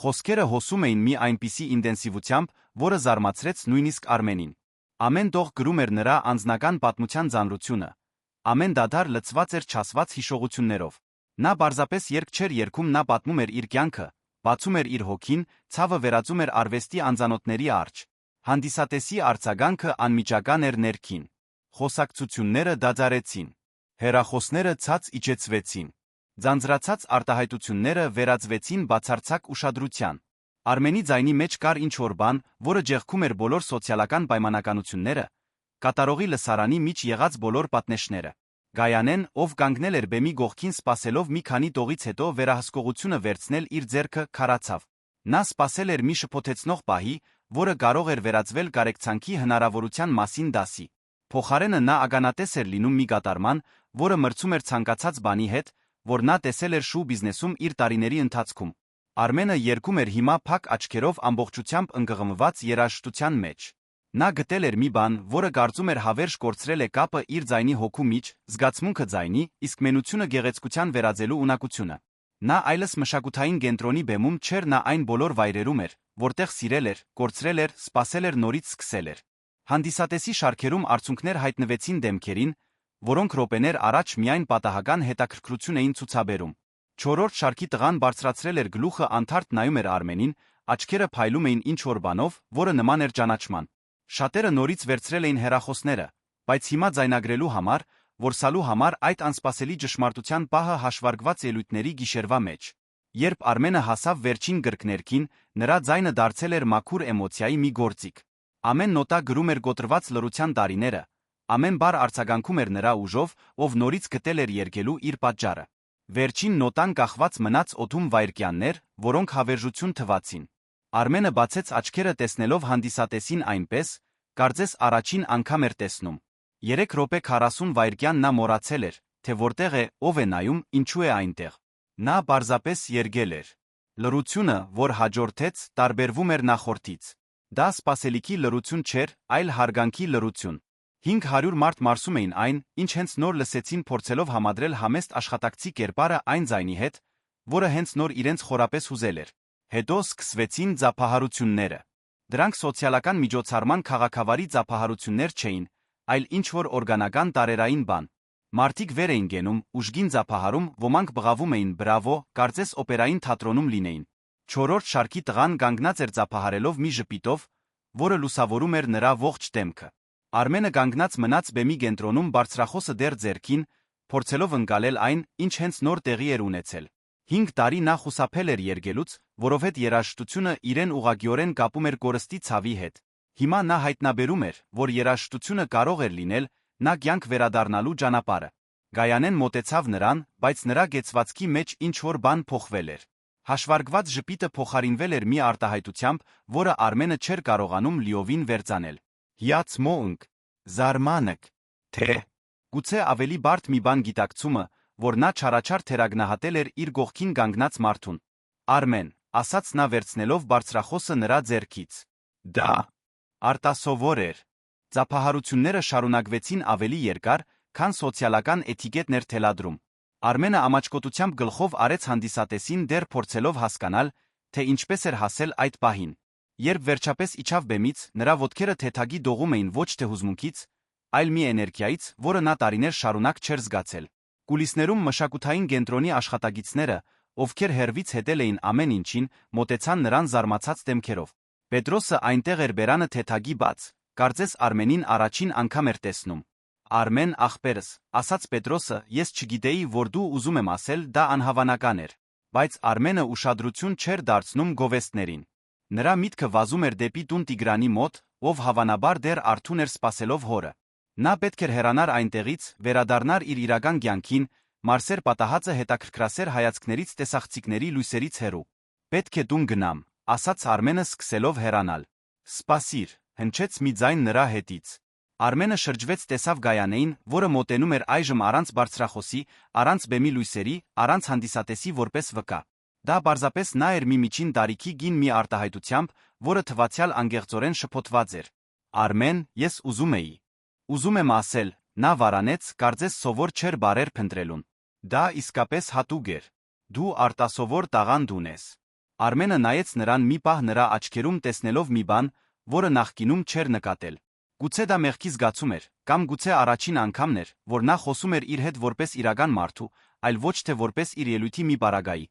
Խոսքերը հոսում էին մի այնպիսի ինտենսիվությամբ, որը զարմացրեց նույնիսկ Արմենին։ Ամեն տող գրում էր նրա անձնական պատմության ծանրությունը։ Ամեն դադար լցված էր չասված հիշողություններով։ Նա պարզապես երգ չէր երգում, նա պատմում էր իր կյանքը, բացում էր իր հոգին, ցավը վերածում էր արվեստի անծանոթների առջ։ Հանդիսատեսի արձագանքը անմիջական էր ներքին։ Խոսակցությունները դադարեցին։ Հեռախոսները ցած իջեցվեցին։ Ձանձրացած արտահայտությունները վերածվեցին բացարձակ ուշադրության։ Արմենի ձայնի մեջ կար ինչ-որ բան, որը ջեղքում էր բոլոր սոցիալական պայմանականությունները, կատարողի լսարանի միջ եղած բոլոր պատնեշները։ Գայանեն, ով կանգնել էր բեմի գողքին սպասելով մի քանի տողից հետո վերահսկողությունը վերցնել իր ձեռքը, քարացավ։ Նա սպասել էր մի շփոթեցնող պահի, որը կարող էր վերածվել կարեկցանքի հնարավորության մասին դասի։ Փոխարենը նա ականատես էր լինում մի կատարման, որը մրցում էր ցանկացած բանի հետ, որ նա տեսել էր շոու բիզնեսում իր տարիների ընթացքում։ Արմենը երգում էր հիմա փակ աչքերով ամբողջությամբ ընկղմված երաժշտության մեջ։ Նա գտել էր մի բան, որը կարծում էր հավերժ կորցրել է կապը իր ձայնի հոգու միջ, զգացմունքը ձայնի, իսկ մենությունը գեղեցկության վերածելու ունակությունը։ Նա այլս մշակութային կենտրոնի բեմում չէր, նա այն բոլոր վայրերում էր, որտեղ սիրել էր, կորցրել էր, սպասել էր, նորից սկսել էր։ Հանդիսատեսի շարքերում արցունքներ հայտնվեցին դեմքերին, որոնք րոպեներ առաջ միայն պատահական հետաքրքրություն էին ցուցաբերում։ Չորրորդ շարքի տղան բարձրացրել էր գլուխը, անթարթ նայում էր Արմենին, աչքերը փայլում էին ինչ-որ բանով, որը նման էր ճանաչման։ Շատերը նորից վերցրել էին հեռախոսները, բայց հիմա ձայնագրելու համար, որսալու համար այդ անսպասելի ճշմարտության պահը հաշվարկված ելույթների գիշերվա մեջ։ Երբ Արմենը հասավ վերջին գրկներքին, նրա ձայնը դարձել էր մաքուր էմոցիայի մի գործիք։ Ամեն նոտա գրում էր կոտրված լռության տարիները, ամեն բառ արձագանքում էր նրա ուժով, ով նորից գտել էր երգելու իր պատճառը։ Վերջին նոտան կախված մնաց օդում վայրկյաններ, որոնք հավերժություն թվացին։ Արմենը բացեց աչքերը տեսնելով հանդիսատեսին այնպես, կարծես առաջին անգամ էր տեսնում։ 3 րոպե 40 վայրկյան նա մոռացել էր, թե որտեղ է, ով է նայում, ինչու է այնտեղ։ Նա պարզապես երգել էր։ Լռությունը, որ հաջորդեց, տարբերվում էր նախորդից։ Դա սպասելիքի լռություն չէր, այլ հարգանքի լռություն։ 500 մարդ մարսում էին այն, ինչ հենց նոր լսեցին, փորձելով համադրել համեստ աշխատակցի կերպարը այն ձայնի հետ, որը հենց նոր իրենց խորապես հուզել էր։ Հետո սկսվեցին ձափահարությունները։ Դրանք սոցիալական միջոցառման քաղաքավարի ձափահարություններ չէին, այլ ինչ-որ օրգանական տարերային բան։ Մարդիկ վեր էին գնում, ուժգին ձափահարում, ոմանք բղավում էին բրավո, կարծես օպերային թատրոնում լինեին։ Չորրորդ շարքի տղան կանգնած էր ձափահարելով մի ժպիտով, որը լուսավորում էր նրա ողջ դեմքը։ Արմենը կանգնած մնաց բեմի կենտրոնում, բարձրախոսը դեռ ձեռքին, փորձելով ընկալել այն, ինչ հենց նոր տեղի էր ունեցել։ 5 տարի նա խուսափել էր երգելուց, որովհետև երաժշտությունը իրեն ուղղակիորեն կապում էր կորստի ցավի հետ։ Հիմա նա հայտնաբերում էր, որ երաժշտությունը կարող էր լինել նա կյանք վերադառնալու ճանապարհը։ Գայանեն մոտեցավ նրան, բայց նրա գեցվածքի մեջ ինչ-որ բան փոխվել էր։ Հաշվարկված ժպիտը փոխարինվել էր մի արտահայտությամբ, որը Արմենը չէր կարողանում լիովին վերծանել։ Հիացմունք, զարմանք, թե գուցե ավելի բարդ մի բան գիտակցումը, որ նա չարաչար թերագնահատել էր իր գողքին կանգնած մարդուն։ Արմեն, ասաց նա վերցնելով բարձրախոսը նրա ձեռքից։ Դա արտասովոր էր։ Ձափահարությունները շարունակվեցին ավելի երկար, քան սոցիալական էթիկետն էր թելադրում։ Արմենը ամաչկոտությամբ գլխով արեց հանդիսատեսին, դեռ փորձելով հասկանալ, թե ինչպես էր հասել այդ պահին։ Երբ վերջապես իջավ բեմից, նրա ոտքերը թեթագի դողում էին ոչ թե հուզմունքից, այլ մի էներգիայից, որը նա տարիներ շարունակ չէր զգացել։ Կուլիսներում մշակութային կենտրոնի աշխատակիցները, ովքեր հեռվից հետել էին ամեն ինչին, մոտեցան նրան զարմացած դեմքերով։ Պետրոսը այնտեղ էր, բերանը թեթագի բաց, կարծես Արմենին առաջին անգամ էր տեսնում։ Արմեն ախպերս, ասաց Պետրոսը, ես չգիտեի, որ դու ուզում եմ ասել, դա անհավանական էր։ Բայց Արմենը ուշադրություն չէր դարձնում գովեստներին։ Նրա միտքը վազում էր դեպի տուն Տիգրանի մոտ, ով հավանաբար դեռ արթուն էր սպասելով հորը։ Նա պետք էր հեռանար այնտեղից, վերադառնար իր իրական կյանքին, Մարսեր պատահածը հետաքրքրասեր հայացքներից տեսախցիկների լույսերից հեռու։ Պետք է տուն գնամ, ասաց Արմենը սկսելով հեռանալ։ Սպասիր, հնչեց մի ձայն նրա հետից։ Արմենը շրջվեց, տեսավ Գայանեին, որը մոտենում էր այժմ առանց բարձրախոսի, առանց բեմի լույսերի, առանց հանդիսատեսի որպես վկա։ Դա պարզապես նա էր մի միջին տարիքի կին մի արտահայտությամբ, որը թվացյալ անգեղծորեն շփոթված էր։ Արմեն, ես ուզում էի։ Ուզում եմ ասել, նա վարանեց, կարծես սովոր չէր բարեր փնտրելուն։ Դա իսկապես հատուկ էր։ Դու արտասովոր տաղանդ ունես։ Արմենը նայեց նրան մի պահ նրա աչքերում տեսնելով մի բան, որը նախկինում չէր նկատել։ Գուցե դա մեղքի զգացում էր, կամ գուցե առաջին անգամն էր, որ նա խոսում էր իր հետ որպես իրական մարդու, այլ ոչ թե որպես իր ելույթի մի պարագայի։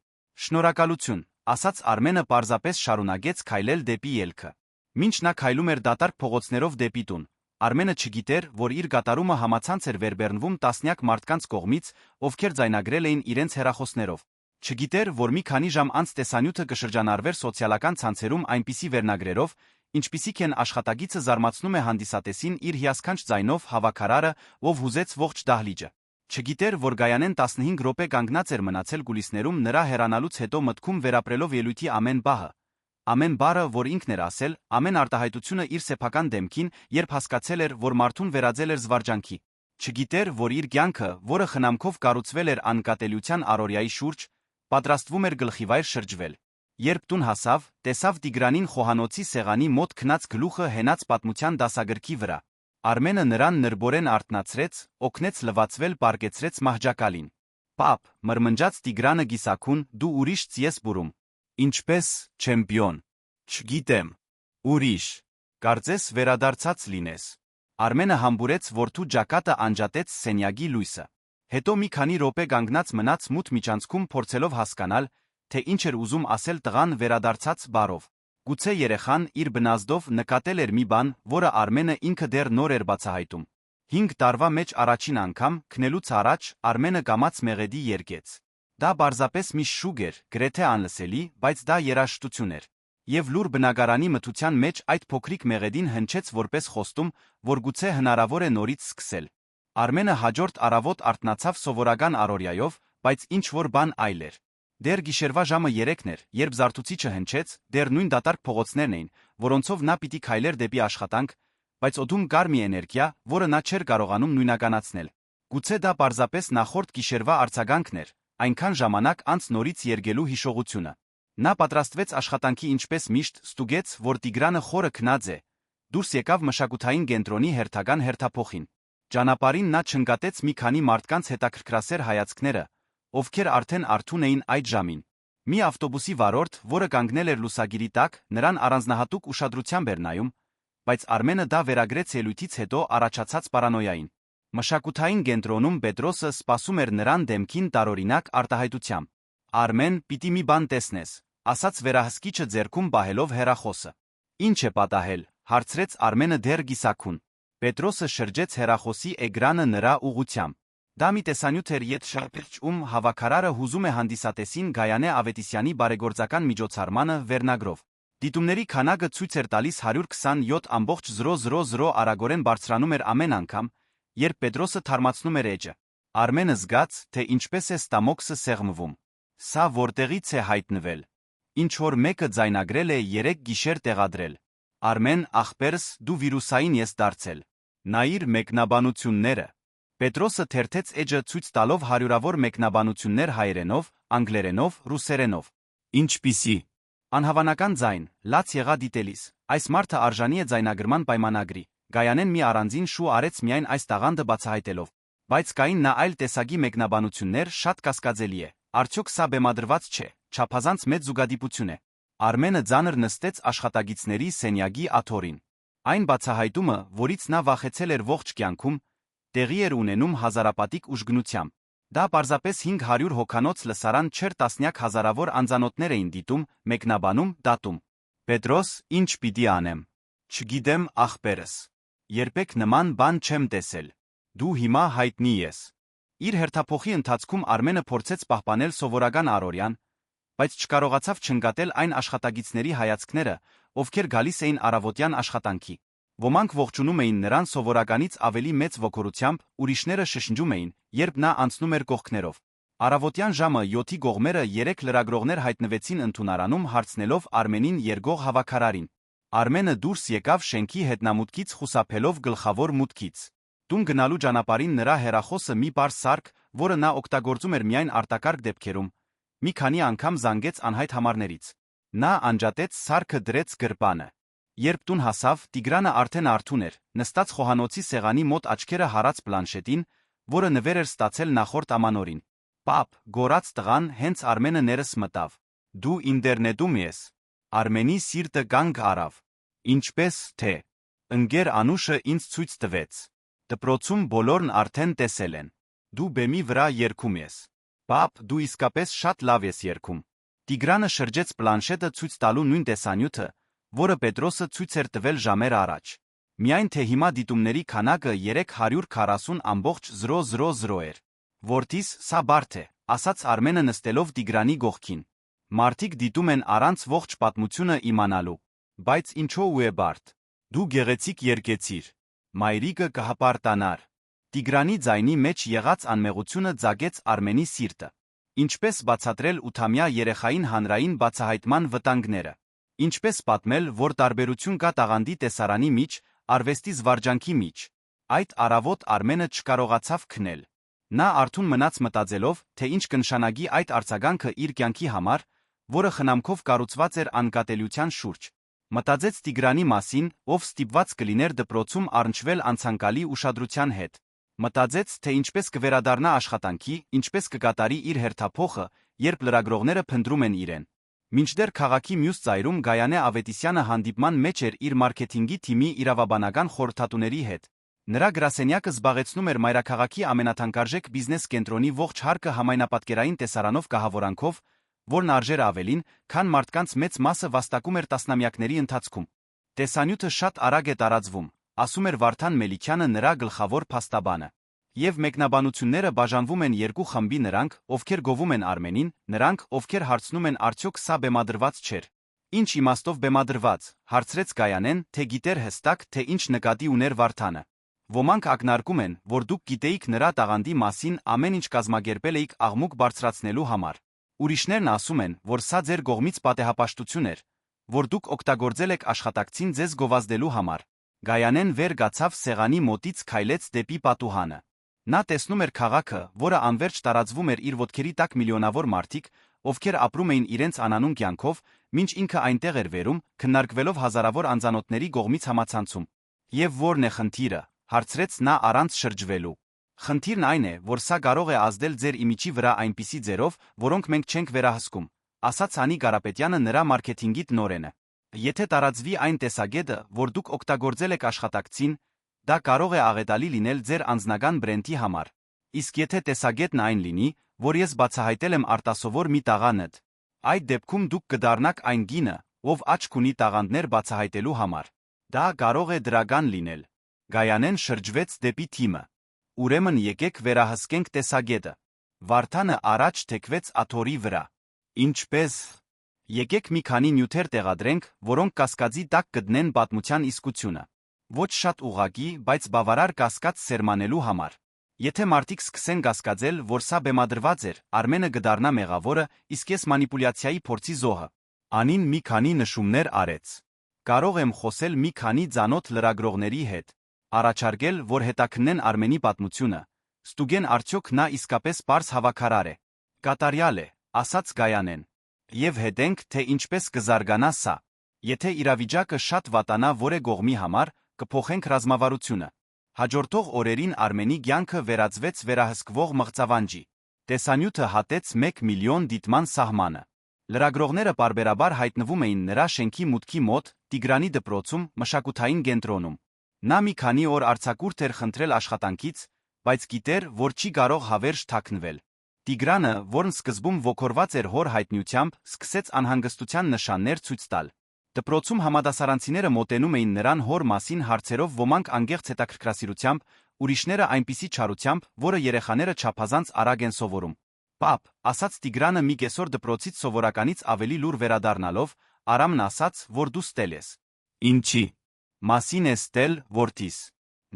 Շնորհակալություն, ասաց Արմենը պարզապես շարունակեց քայլել դեպի ելքը։ Մինչ նա քայլում էր դատարկ փողոցներով դեպի տուն, Արմենը չգիտեր, որ իր կատարումը համացանց էր վերբեռնվում տասնյակ մարդկանց կողմից, ովքեր ձայնագրել էին իրենց հեռախոսներով։ Չգիտեր, որ մի քանի ժամ անց տեսանյութը կշրջանառվեր սոցիալական ցանցերում այնպիսի վերնագրերով, ինչպիսիք են աշխատագիծը զարմացնում է հանդիսատեսին իր հիասքանչ ձայնով, հավաքարարը, ով հուզեց ողջ դահլիճը։ Չգիտեր, որ Գայանեն 15 րոպե կանգնած էր մնացել կուլիսներում նրա հեռանալուց հետո մտքում վերապրելով ելույթի ամեն բահը։ Ամեն բառը, որ ինքն էր ասել, ամեն արտահայտությունը իր սեփական դեմքին, երբ հասկացել էր, որ մարդուն վերածել էր զվարճանքի։ Չգիտեր, որ իր կյանքը, որը խնամքով կառուցվել էր անկատելիության առօրյայի շուրջ, պատրաստվում էր գլխիվայր շրջվել։ Երբ տուն հասավ, տեսավ Տիգրանին խոհանոցի սեղանի մոտ քնած գլուխը հենած պատմության դասագրքի վրա։ Արմենը նրան նրբորեն արթնացրեց, օգնեց լվացվել, պարկեցրեց մահճակալին։ Պապ, մրմնջաց Տիգրանը գիսակուն, դու ուրիշ ես բուրում։ Ինչպես, չեմպիոն։ Չգիտեմ։ Ուրիշ։ Կարծես վերադարձած լինես։ Արմենը համբուրեց որդու ջակատը, անջատեց սենյակի լույսը։ Հետո մի քանի րոպե կանգնած մնաց մութ միջանցքում, փորձելով հասկանալ, թե ինչ էր ուզում ասել տղան վերադարձած բառով։ Գուցե երեխան իր բնազդով նկատել էր մի բան, որը Արմենը ինքը դեռ նոր էր բացահայտում։ 5 տարվա մեջ առաջին անգամ, քնելուց առաջ, Արմենը կամաց մեղեդի երգեց։ Դա պարզապես մի շուկ էր, գրեթե անլսելի, բայց դա երաժշտություն էր։ Եվ լուր բնակարանի մթության մեջ այդ փոքրիկ մեղեդին հնչեց որպես խոստում, որ գուցե հնարավոր է նորից սկսել։ Արմենը հաջորդ առավոտ արթնացավ սովորական առօրյայով, բայց ինչ-որ բան այլ էր։ Դեռ գիշերվա ժամը 3-ն էր, երբ զարթուցիչը հնչեց, դեռ նույն դատարկ փողոցներն էին, որոնցով նա պիտի քայլեր դեպի աշխատանք, բայց օդում կար մի էներգիա, որը նա չէր կարողանում նույնականացնել։ Գուցե դա պարզապես նախորդ գիշերվա արձագանքն էր, այնքան ժամանակ անց նորից երգելու հիշողությունը։ Նա պատրաստվեց աշխատանքի, ինչպես միշտ, ստուգեց, որ Տիգրանը խորը քնած է, դուրս եկավ մշակութային կենտրոնի հերթական հերթափոխին։ Ճանապարհին նա չնկատեց մի քանի մարդկանց հետաքրքրասեր հայացքները, ովքեր արդեն արթուն էին այդ ժամին։ Մի ավտոբուսի վարորդ, որը կանգնել էր լուսագիրի տակ, նրան առանձնահատուկ ուշադրությամբ էր նայում, բայց Արմենը դա վերագրեց ելույթից հետո առաջացած պարանոյային։ Մշակութային կենտրոնում Պետրոսը սպասում էր նրան դեմքին տարօրինակ արտահայտությամբ։ Արմեն, պիտի մի բան տեսնես, ասաց վերահսկիչը ձեռքում պահելով հեռախոսը։ Ինչ է պատահել, հարցրեց Արմենը դեռ գիսակուն։ Պետրոսը շրջեց հեռախոսի էկրանը նրա ուղղությամբ։ Դա մի տեսանյութ էր ետշապերճում հավաքարարը հուզում է հանդիսատեսին Գայանե Ավետիսյանի բարեգործական միջոցառմանը վերնագրով։ Դիտումների քանակը ցույց էր տալիս 120.000 արագորեն բարձրանում էր ամեն անգամ, երբ Պետրոսը թարմացնում էր էջը։ Արմենը զգաց, թե ինչպես է ստամոքսը սեղմվում։ Սա որտեղից է հայտնվել։ Ինչ որ մեկը ձայնագրել է 3 գիշեր տեղադրել։ Արմեն, ախպերս, դու վիրուսային ես դարձել։ Նայիր մեկնաբանությունները։ Պետրոսը թերթեց էջը ցույց տալով հարյուրավոր մեկնաբանություններ հայերենով, անգլերենով, ռուսերենով։ Ինչպիսի։ Անհավանական ձայն, լաց եղա դիտելիս, այս մարդը արժանի է ձայնագրման պայմանագրի։ Գայանեն մի առանձին շու արեց միայն այս տաղանդը բացահայտելով։ Բայց կային նա այլ տեսակի մեկնաբանություններ, շատ կասկածելի է։ Արդյոք սա բեմադրված չէ, չափազանց մեծ զուգադիպություն է։ Արմենը ձանր նստեց աշխատագիծների սենյակի աթոռին։ Այն բացահայտումը, որից նա վախեցել էր ողջ կյանքում, տեղի էր ունենում հազարապատիկ ուժգնությամբ։ Դա պարզապես 500 հոգանոց լսարան չէր, տասնյակ հազարավոր անձանոթներ էին դիտում, մեկնաբանում, դատում։ Պետրոս, ինչ պիտի անեմ։ Չգիտեմ, ախպերս։ Երբեք նման բան չեմ տեսել։ Դու հիմա հայտնի ես։ Իր հերթափոխի ընթացքում Արմենը փորձեց պահպանել սովորական առօրյան, բայց չկարողացավ չնկատել այն աշխատագիտների հայացքները, ովքեր գալիս էին առավոտյան աշխատանքի։ Ոմանք ողջունում էին նրան սովորականից ավելի մեծ ոգորությամբ, ուրիշները շշնջում էին, երբ նա անցնում էր կողքներով։ Առավոտյան ժամը 7-ի կողմերը 3 լրագրողներ հայտնվեցին ընդունարանում հարցնելով Արմենին երգող հավաքարարին։ Արմենը դուրս եկավ շենքի հետնամուտքից խուսափելով գլխավոր մուտքից։ Տուն գնալու ճանապարհին նրա հեռախոսը մի պարզ սարք, որը նա օգտագործում էր միայն արտակարգ դեպքերում, մի քանի անգամ զանգեց անհայտ համարներից։ Նա անջատեց սարքը դրեց գրպանը։ Երբ տուն հասավ, Տիգրանը արդեն արթուն էր, նստած խոհանոցի սեղանի մոտ աչքերը հարած պլանշետին, որը նվեր էր ստացել նախորդ ամանորին։ Պապ, գոռաց տղան, հենց Արմենը ներս մտավ։ Դու ինտերնետում ես։ Արմենի սիրտը կանգ առավ։ Ինչպես թե։ Ընկեր Անուշը ինձ ցույց տվեց։ Դպրոցում բոլորն արդեն տեսել են։ Դու բեմի վրա երգում ես։ Պապ, դու իսկապես շատ լավ ես երգում։ Տիգրանը շրջեց պլանշետը ցույց տալու նույն տեսանյութը, որը Պետրոսը ցույց էր տվել ժամեր առաջ։ Միայն թե հիմա դիտումների քանակը 340.000 էր։ Որդիս, սա բարդ է, ասաց Արմենը նստելով Տիգրանի գողքին։ Մարդիկ դիտում են առանց ողջ պատմությունը իմանալու։ Բայց ինչու է բարդ։ Դու գեղեցիկ երգեցիր։ Մայրիկը կհպարտանար։ Տիգրանի ձայնի մեջ եղած անմեղությունը ձագեց Արմենի սիրտը։ Ինչպես բացատրել 8-ամյա երեխային հանրային բացահայտման վտանգները։ Ինչպես պատմել, որ տարբերություն կա տաղանդի տեսարանի միջ, արվեստի զվարճանքի միջ։ Այդ առավոտ Արմենը չկարողացավ քնել։ Նա արթուն մնաց մտածելով, թե ինչ կնշանակի այդ արձագանքը իր կյանքի համար, որը խնամքով կառուցված էր անկատելիության շուրջ։ Մտածեց Տիգրանի մասին, ով ստիպված կլիներ դպրոցում առնչվել անցանկալի ուշադրության հետ։ Մտածեց, թե ինչպես կվերադառնա աշխատանքի, ինչպես կկատարի իր հերթափոխը, երբ լրագրողները փնտրում են իրեն։ Մինչդեռ քաղաքի մյուս ծայրում Գայանե Ավետիսյանը հանդիպման մեջ էր իր մարքեթինգի թիմի իրավաբանական խորհրդատուների հետ։ Նրա գրասենյակը զբաղեցնում էր մայրաքաղաքի ամենաթանկարժեք բիզնես կենտրոնի ողջ հարկը համայնապատկերային տեսարանով կահավորանքով, որն արժեր ավելին, քան մարդկանց մեծ մասը վաստակում էր տասնամյակների ընթացքում։ Տեսանյութը շատ արագ է տարածվում, ասում էր Վարդան Մելիքյանը, նրա գլխավոր փաստաբանը։ Եվ մեկնաբանությունները բաժանվում են երկու խմբի՝ նրանք, ովքեր գովում են Արմենին, նրանք, ովքեր հարցնում են արդյոք սա բեմադրված չէր։ Ինչ իմաստով բեմադրված, հարցրեց Գայանեն, թե գիտեր հստակ, թե ինչ նկատի ուներ Վարդանը։ Ոմանք ակնարկում են, որ դուք գիտեիք նրա տաղանդի մասին, ամեն ինչ կազմակերպել էիք աղմուկ բարձրացնելու համար։ Ուրիշներն ասում են, որ սա ձեր կողմից պատեհապաշտություն էր, որ դուք օգտագործել եք աշխատակցին ձեզ գովազդելու համար։ Գայանեն վեր կացավ սեղանի մոտից, քայլեց դեպի պատուհանը։ Նա տեսնում էր քաղաքը, որը անverջ տարածվում էր իր ոտքերի տակ միլիոնավոր մարդիկ, ովքեր ապրում էին իրենց անանուն կյանքով, մինչ ինքը այնտեղ էր վերում, քննարկվելով հազարավոր անծանոթների կողմից համացանցում։ Եվ ո՞րն է խնդիրը, հարցրեց նա առանց շրջվելու։ Խնդիրն այն է, որ սա կարող է ազդել ձեր իմիջի վրա այնպիսի ձերով, որոնք մենք չենք վերահսկում, ասաց Անի Կարապետյանը, նրա մարքեթինգի տնօրենը։ Եթե տարածվի այն տեսակետը, որ դուք օգտագործել եք աշխատակցին, դա կարող է աղետալի լինել ձեր անձնական բրենդի համար։ Իսկ եթե տեսակետն այն լինի, որ ես բացահայտել եմ արտասովոր մի տաղանդ, այդ դեպքում դուք կդառնաք այն գինը, ով աչք ունի տաղանդներ բացահայտելու համար։ Դա կարող է դրական լինել։ Գայանեն շրջվեց դեպի թիմը։ Ուրեմն եկեք վերահսկենք տեսակետը։ Վարդանը առաջ թեքվեց աթոռի վրա։ Ինչպես։ Եկեք մի քանի նյութեր տեղադրենք, որոնք կասկածի տակ կդնեն պատմության իսկությունը։ Ոչ շատ ուղղակի, բայց բավարար կասկած սերմանելու համար։ Եթե մարդիկ սկսեն կասկածել, որ սա բեմադրված էր, Արմենը կդառնա մեղավորը, իսկ ես մանիպուլյացիայի փորձի զոհը։ Անին մի քանի նշումներ արեց։ Կարող եմ խոսել մի քանի ծանոթ լրագրողների հետ, առաջարկել, որ հետաքննեն Արմենի պատմությունը, ստուգեն արդյոք նա իսկապես պարզ հավաքարար է։ Կատարյալ է, ասաց Գայանեն։ Եվ հետենք, թե ինչպես կզարգանա սա։ Եթե իրավիճակը շատ վատանա որե կողմի համար, կփոխենք ռազմավարությունը։ Հաջորդող օրերին Արմենի կյանքը վերածվեց վերահսկվող մղձավանջի։ Տեսանյութը հատեց 1 միլիոն դիտման սահմանը։ Լրագրողները պարբերաբար հայտնվում էին նրա շենքի մուտքի մոտ, Տիգրանի դպրոցում, մշակութային կենտրոնում։ Նա մի քանի օր արձակուրդ էր խնդրել աշխատանքից, բայց գիտեր, որ չի կարող հավերժ թաքնվել։ Տիգրանը, որն սկզբում ոգորված էր հոր հայտնիությամբ, սկսեց անհանգստության նշաններ ցույց տալ։ Դպրոցում համադասարանցիները մոտենում էին նրան հոր մասին հարցերով, ոմանք անգեղծ հետաքրքրասիրությամբ, ուրիշները այնպիսի չարությամբ, որը երեխաները չափազանց արագ են սովորում։ Պապ, ասաց Տիգրանը մի կեսօր դպրոցից սովորականից ավելի լուր վերադառնալով, Արամն ասաց, որ դու ստել ես։ Ինչի մասին ես ստել, որդիս։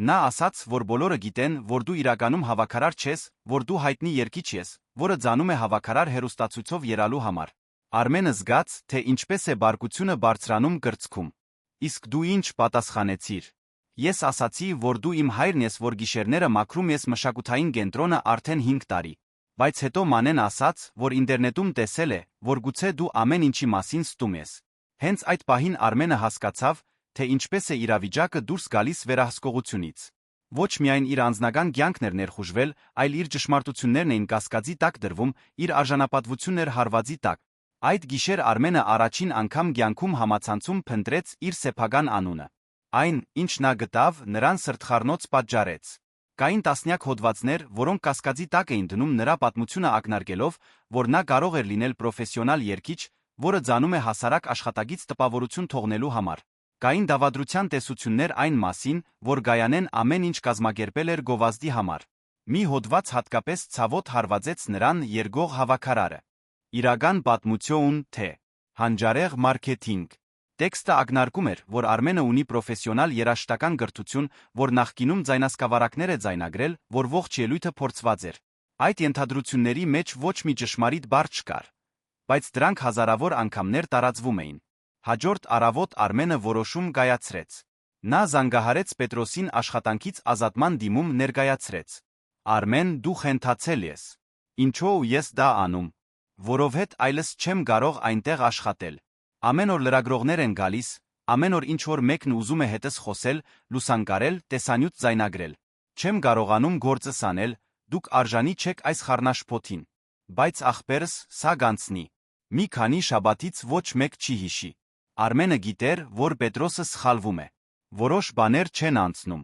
Նա ասաց, որ բոլորը գիտեն, որ դու իրականում հավաքարար չես, որ դու հայտնի երգիչ ես, որը ձանում է հավաքարար հեռուստացույցով երալու համար։ Արմենը զգաց, թե ինչպես է բարկությունը բարձրանում կրծքում։ Իսկ դու ինչ պատասխանեցիր։ Ես ասացի, որ դու իմ հայրն ես, որ գիշերները մաքրում ես մշակութային կենտրոնը արդեն 5 տարի։ Բայց հետո Մանեն ասաց, որ ինտերնետում տեսել է, որ գուցե դու ամեն ինչի մասին ստում ես։ Հենց այդ պահին Արմենը հասկացավ, թե ինչպես է իրավիճակը դուրս գալիս վերահսկողությունից։ Ոչ միայն իր անձնական կյանքն էր ներխուժվել, այլ իր ճշմարտություններն էին կասկածի տակ դրվում, իր արժանապատվությունն էր հարվածի տակ։ Այդ գիշեր Արմենը առաջին անգամ կյանքում համացանցում փնտրեց իր սեփական անունը։ Այն, ինչ նա գտավ, նրան սրտխառնոց պատճառեց։ Կային տասնյակ հոդվածներ, որոնք կասկածի տակ էին դնում նրա պատմությունը ակնարկելով, որ նա կարող էր լինել պրոֆեսիոնալ երգիչ, որը ձանում է հասարակ աշխատագից տպավորություն թողնելու համար։ Կային դավադրության տեսություններ այն մասին, որ Գայանեն ամեն ինչ կազմակերպել էր գովազդի համար։ Մի հոդված հատկապես ցավոտ հարվածեց նրան երգող հավաքարարը։ Իրական պատմություն, թե հանջարեղ մարքեթինգ։ Տեքստը ակնարկում էր, որ Արմենը ունի պրոֆեսիոնալ երաժշտական կրթություն, որ նախկինում ձայնասկավառակներ է ձայնագրել, որ ողջ ելույթը փորձված էր։ Այդ ենթադրությունների մեջ ոչ մի ճշմարիտ բառ չկար, բայց դրանք հազարավոր անգամներ տարածվում էին։ Հաջորդ առավոտ Արմենը որոշում կայացրեց։ Նա զանգահարեց Պետրոսին աշխատանքից ազատման դիմում ներկայացրեց։ Արմեն, դու խենթացել ես։ Ինչո՞ւ ես դա անում։ Որովհետ այլս չեմ կարող այնտեղ աշխատել։ Ամեն օր լրագրողներ են գալիս, ամեն օր ինչ-որ մեկն ուզում է հետս խոսել, լուսանկարել, տեսանյութ ձայնագրել։ Չեմ կարողանում գործս անել, դուք արժանի չեք այս խառնաշփոթին։ Բայց ախպերս, սա գանցնի։ Մի քանի շաբաթից ոչ մեկ չի հիշի։ Արմենը գիտեր, որ Պետրոսը սխալվում է։ Որոշ բաներ չեն անցնում։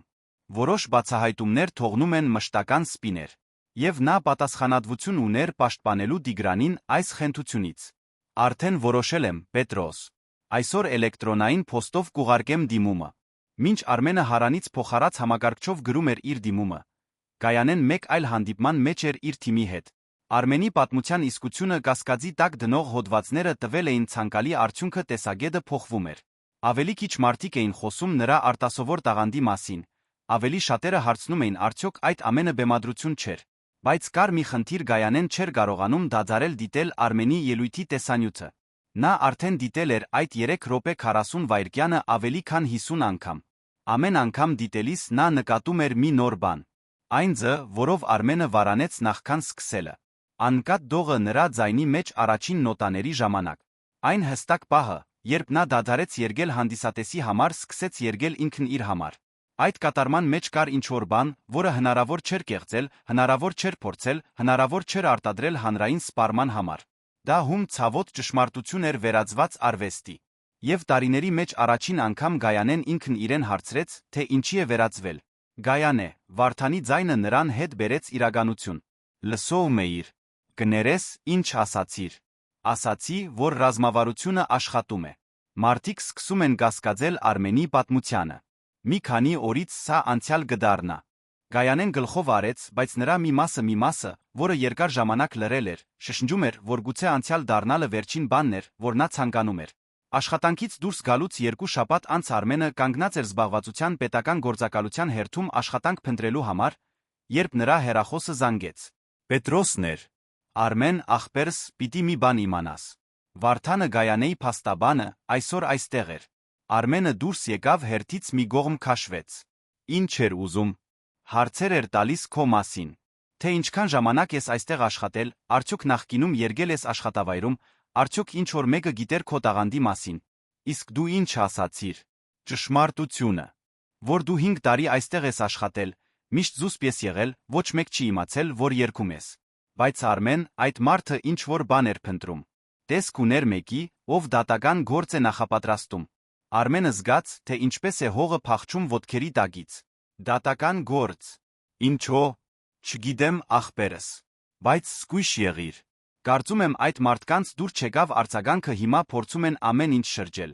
Որոշ բացահայտումներ թողնում են մշտական սպիներ։ Եվ նա պատասխանատվություն ուներ պաշտպանելու Տիգրանին այս խենթությունից։ Արդեն որոշել եմ, Պետրոս։ Այսօր էլեկտրոնային փոստով կուղարկեմ դիմումը։ Մինչ Արմենը հարանից փոխարած համակարգչով գրում էր իր դիմումը, Գայանեն մեկ այլ հանդիպման մեջ էր իր թիմի հետ։ Արմենի պատմության իսկությունը կասկածի տակ դնող հոդվածները տվել էին ցանկալի արդյունքը, տեսագետը փոխվում էր։ Ավելի քիչ մարդիկ էին խոսում նրա արտասովոր տաղանդի մասին, ավելի շատերը հարցնում էին արդյոք այդ ամենը բեմադրություն չէր։ Բայց կար մի խնդիր, Գայանեն չէր կարողանում դադարել դիտել Արմենի ելույթի տեսանյութը։ Նա արդեն դիտել էր այդ 3 րոպե 40 վայրկյանը ավելի քան 50 անգամ։ Ամեն անգամ դիտելիս նա նկատում էր մի նոր բան։ Այն ձը, որով Արմենը վարանեց նախքան սկսելը։ Անկատ դողը նրա ձայնի մեջ առաջին նոտաների ժամանակ։ Այն հստակ պահը, երբ նա դադարեց երգել հանդիսատեսի համար, սկսեց երգել ինքն իր համար։ Այդ կատարման մեջ կար ինչ-որ բան, որը հնարավոր չէր կեղծել, հնարավոր չէր փորձել, հնարավոր չէր արտադրել հանրային սպառման համար։ Դա հում ցավոտ ճշմարտություն էր վերածված արվեստի։ Եվ տարիների մեջ առաջին անգամ Գայանեն ինքն իրեն հարցրեց, թե ինչի է վերածվել։ Գայանե, Վարդանի ձայնը նրան հետ բերեց իրականություն։ Լսում էիր։ Կներես, ինչ ասացիր։ Ասացի, որ ռազմավարությունը աշխատում է։ Մարդիկ սկսում են կասկածել Արմենի պատմությանը։ Մի քանի օրից սա անցյալ կդառնա։ Գայանեն գլխով արեց, բայց նրա մի մասը, որը երկար ժամանակ լռել էր, շշնջում էր, որ գուցե անցյալ դառնալը վերջին բանն էր, որ նա ցանկանում էր։ Աշխատանքից դուրս գալուց 2 շաբաթ անց Արմենը կանգնած էր զբաղվածության պետական գործակալության հերթում աշխատանք փնտրելու համար, երբ նրա հեռախոսը զանգեց։ Պետրոսն էր։ Արմեն, ախպերս, պիտի մի բան իմանաս։ Վարդանը, Գայանեի փաստաբանը, այսօր այստեղ էր։ Արմենը դուրս եկավ հերթից մի կողմ քաշվեց։ Ինչ էր ուզում։ Հարցեր էր տալիս քո մասին։ Թե ինչքան ժամանակ ես այստեղ աշխատել, արդյոք նախկինում երգել ես աշխատավայրում, արդյոք ինչ-որ մեկը գիտեր քո տաղանդի մասին։ Իսկ դու ինչ ասացիր։ Ճշմարտությունը։ Որ դու 5 տարի այստեղ ես աշխատել, միշտ զուսպ ես եղել, ոչ մեկ չի իմացել, որ երգում ես։ Բայց Արմեն, այդ մարդը ինչ-որ բան էր փնտրում։ Տեսք ուներ մեկի, ով դատական գործ է նախապատրաստում։ Արմենը զգաց, թե ինչպես է հողը փախչում ոտքերի տակից։ Դատական գործ։ Ինչո՞։ Չգիտեմ, ախպերս։ Բայց զգույշ եղիր։ Կարծում եմ այդ մարդկանց դուր չեկավ արձագանքը, հիմա փորձում են ամեն ինչ շրջել։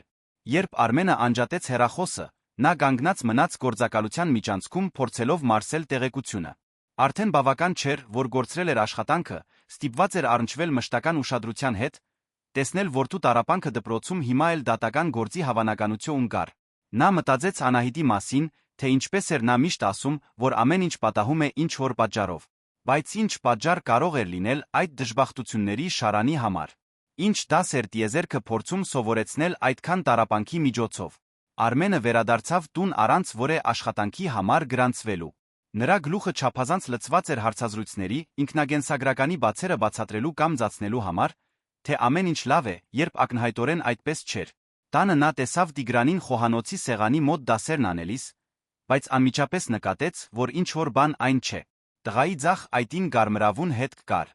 Երբ Արմենը անջատեց հեռախոսը, նա կանգնած մնաց գործակալության միջանցքում փորձելով մարսել տեղեկությունը։ Արդեն բավական չէր, որ գործրել էր աշխատանքը, ստիպված էր առնչվել մշտական ուշադրության հետ, տեսնել որդու տառապանքը դպրոցում հիմա էլ դատական գործի հավանականություն կար։ Նա մտածեց Անահիտի մասին, թե ինչպես էր նա միշտ ասում, որ ամեն ինչ պատահում է ինչ-որ պատճառով։ Բայց ինչ պատճառ կարող էր լինել այդ դժբախտությունների շարանի համար։ Ինչ դաս էր տիեզերքը փորձում սովորեցնել այդքան տառապանքի միջոցով։ Արմենը վերադարձավ տուն առանց որևէ աշխատանքի համար գրանցվելու։ Նրա գլուխը չափազանց լցված էր հարցազրույցների, ինքնագենսագրականի բացերը բացատրելու կամ ծածնելու համար, թե ամեն ինչ լավ է, երբ ակնհայտորեն այդպես չէր։ Տանը նա տեսավ Տիգրանին խոհանոցի սեղանի մոտ դասերն անելիս, բայց անմիջապես նկատեց, որ ինչ-որ բան այն չէ։ Տղայի ձախ այտին կարմրավուն հետք կար։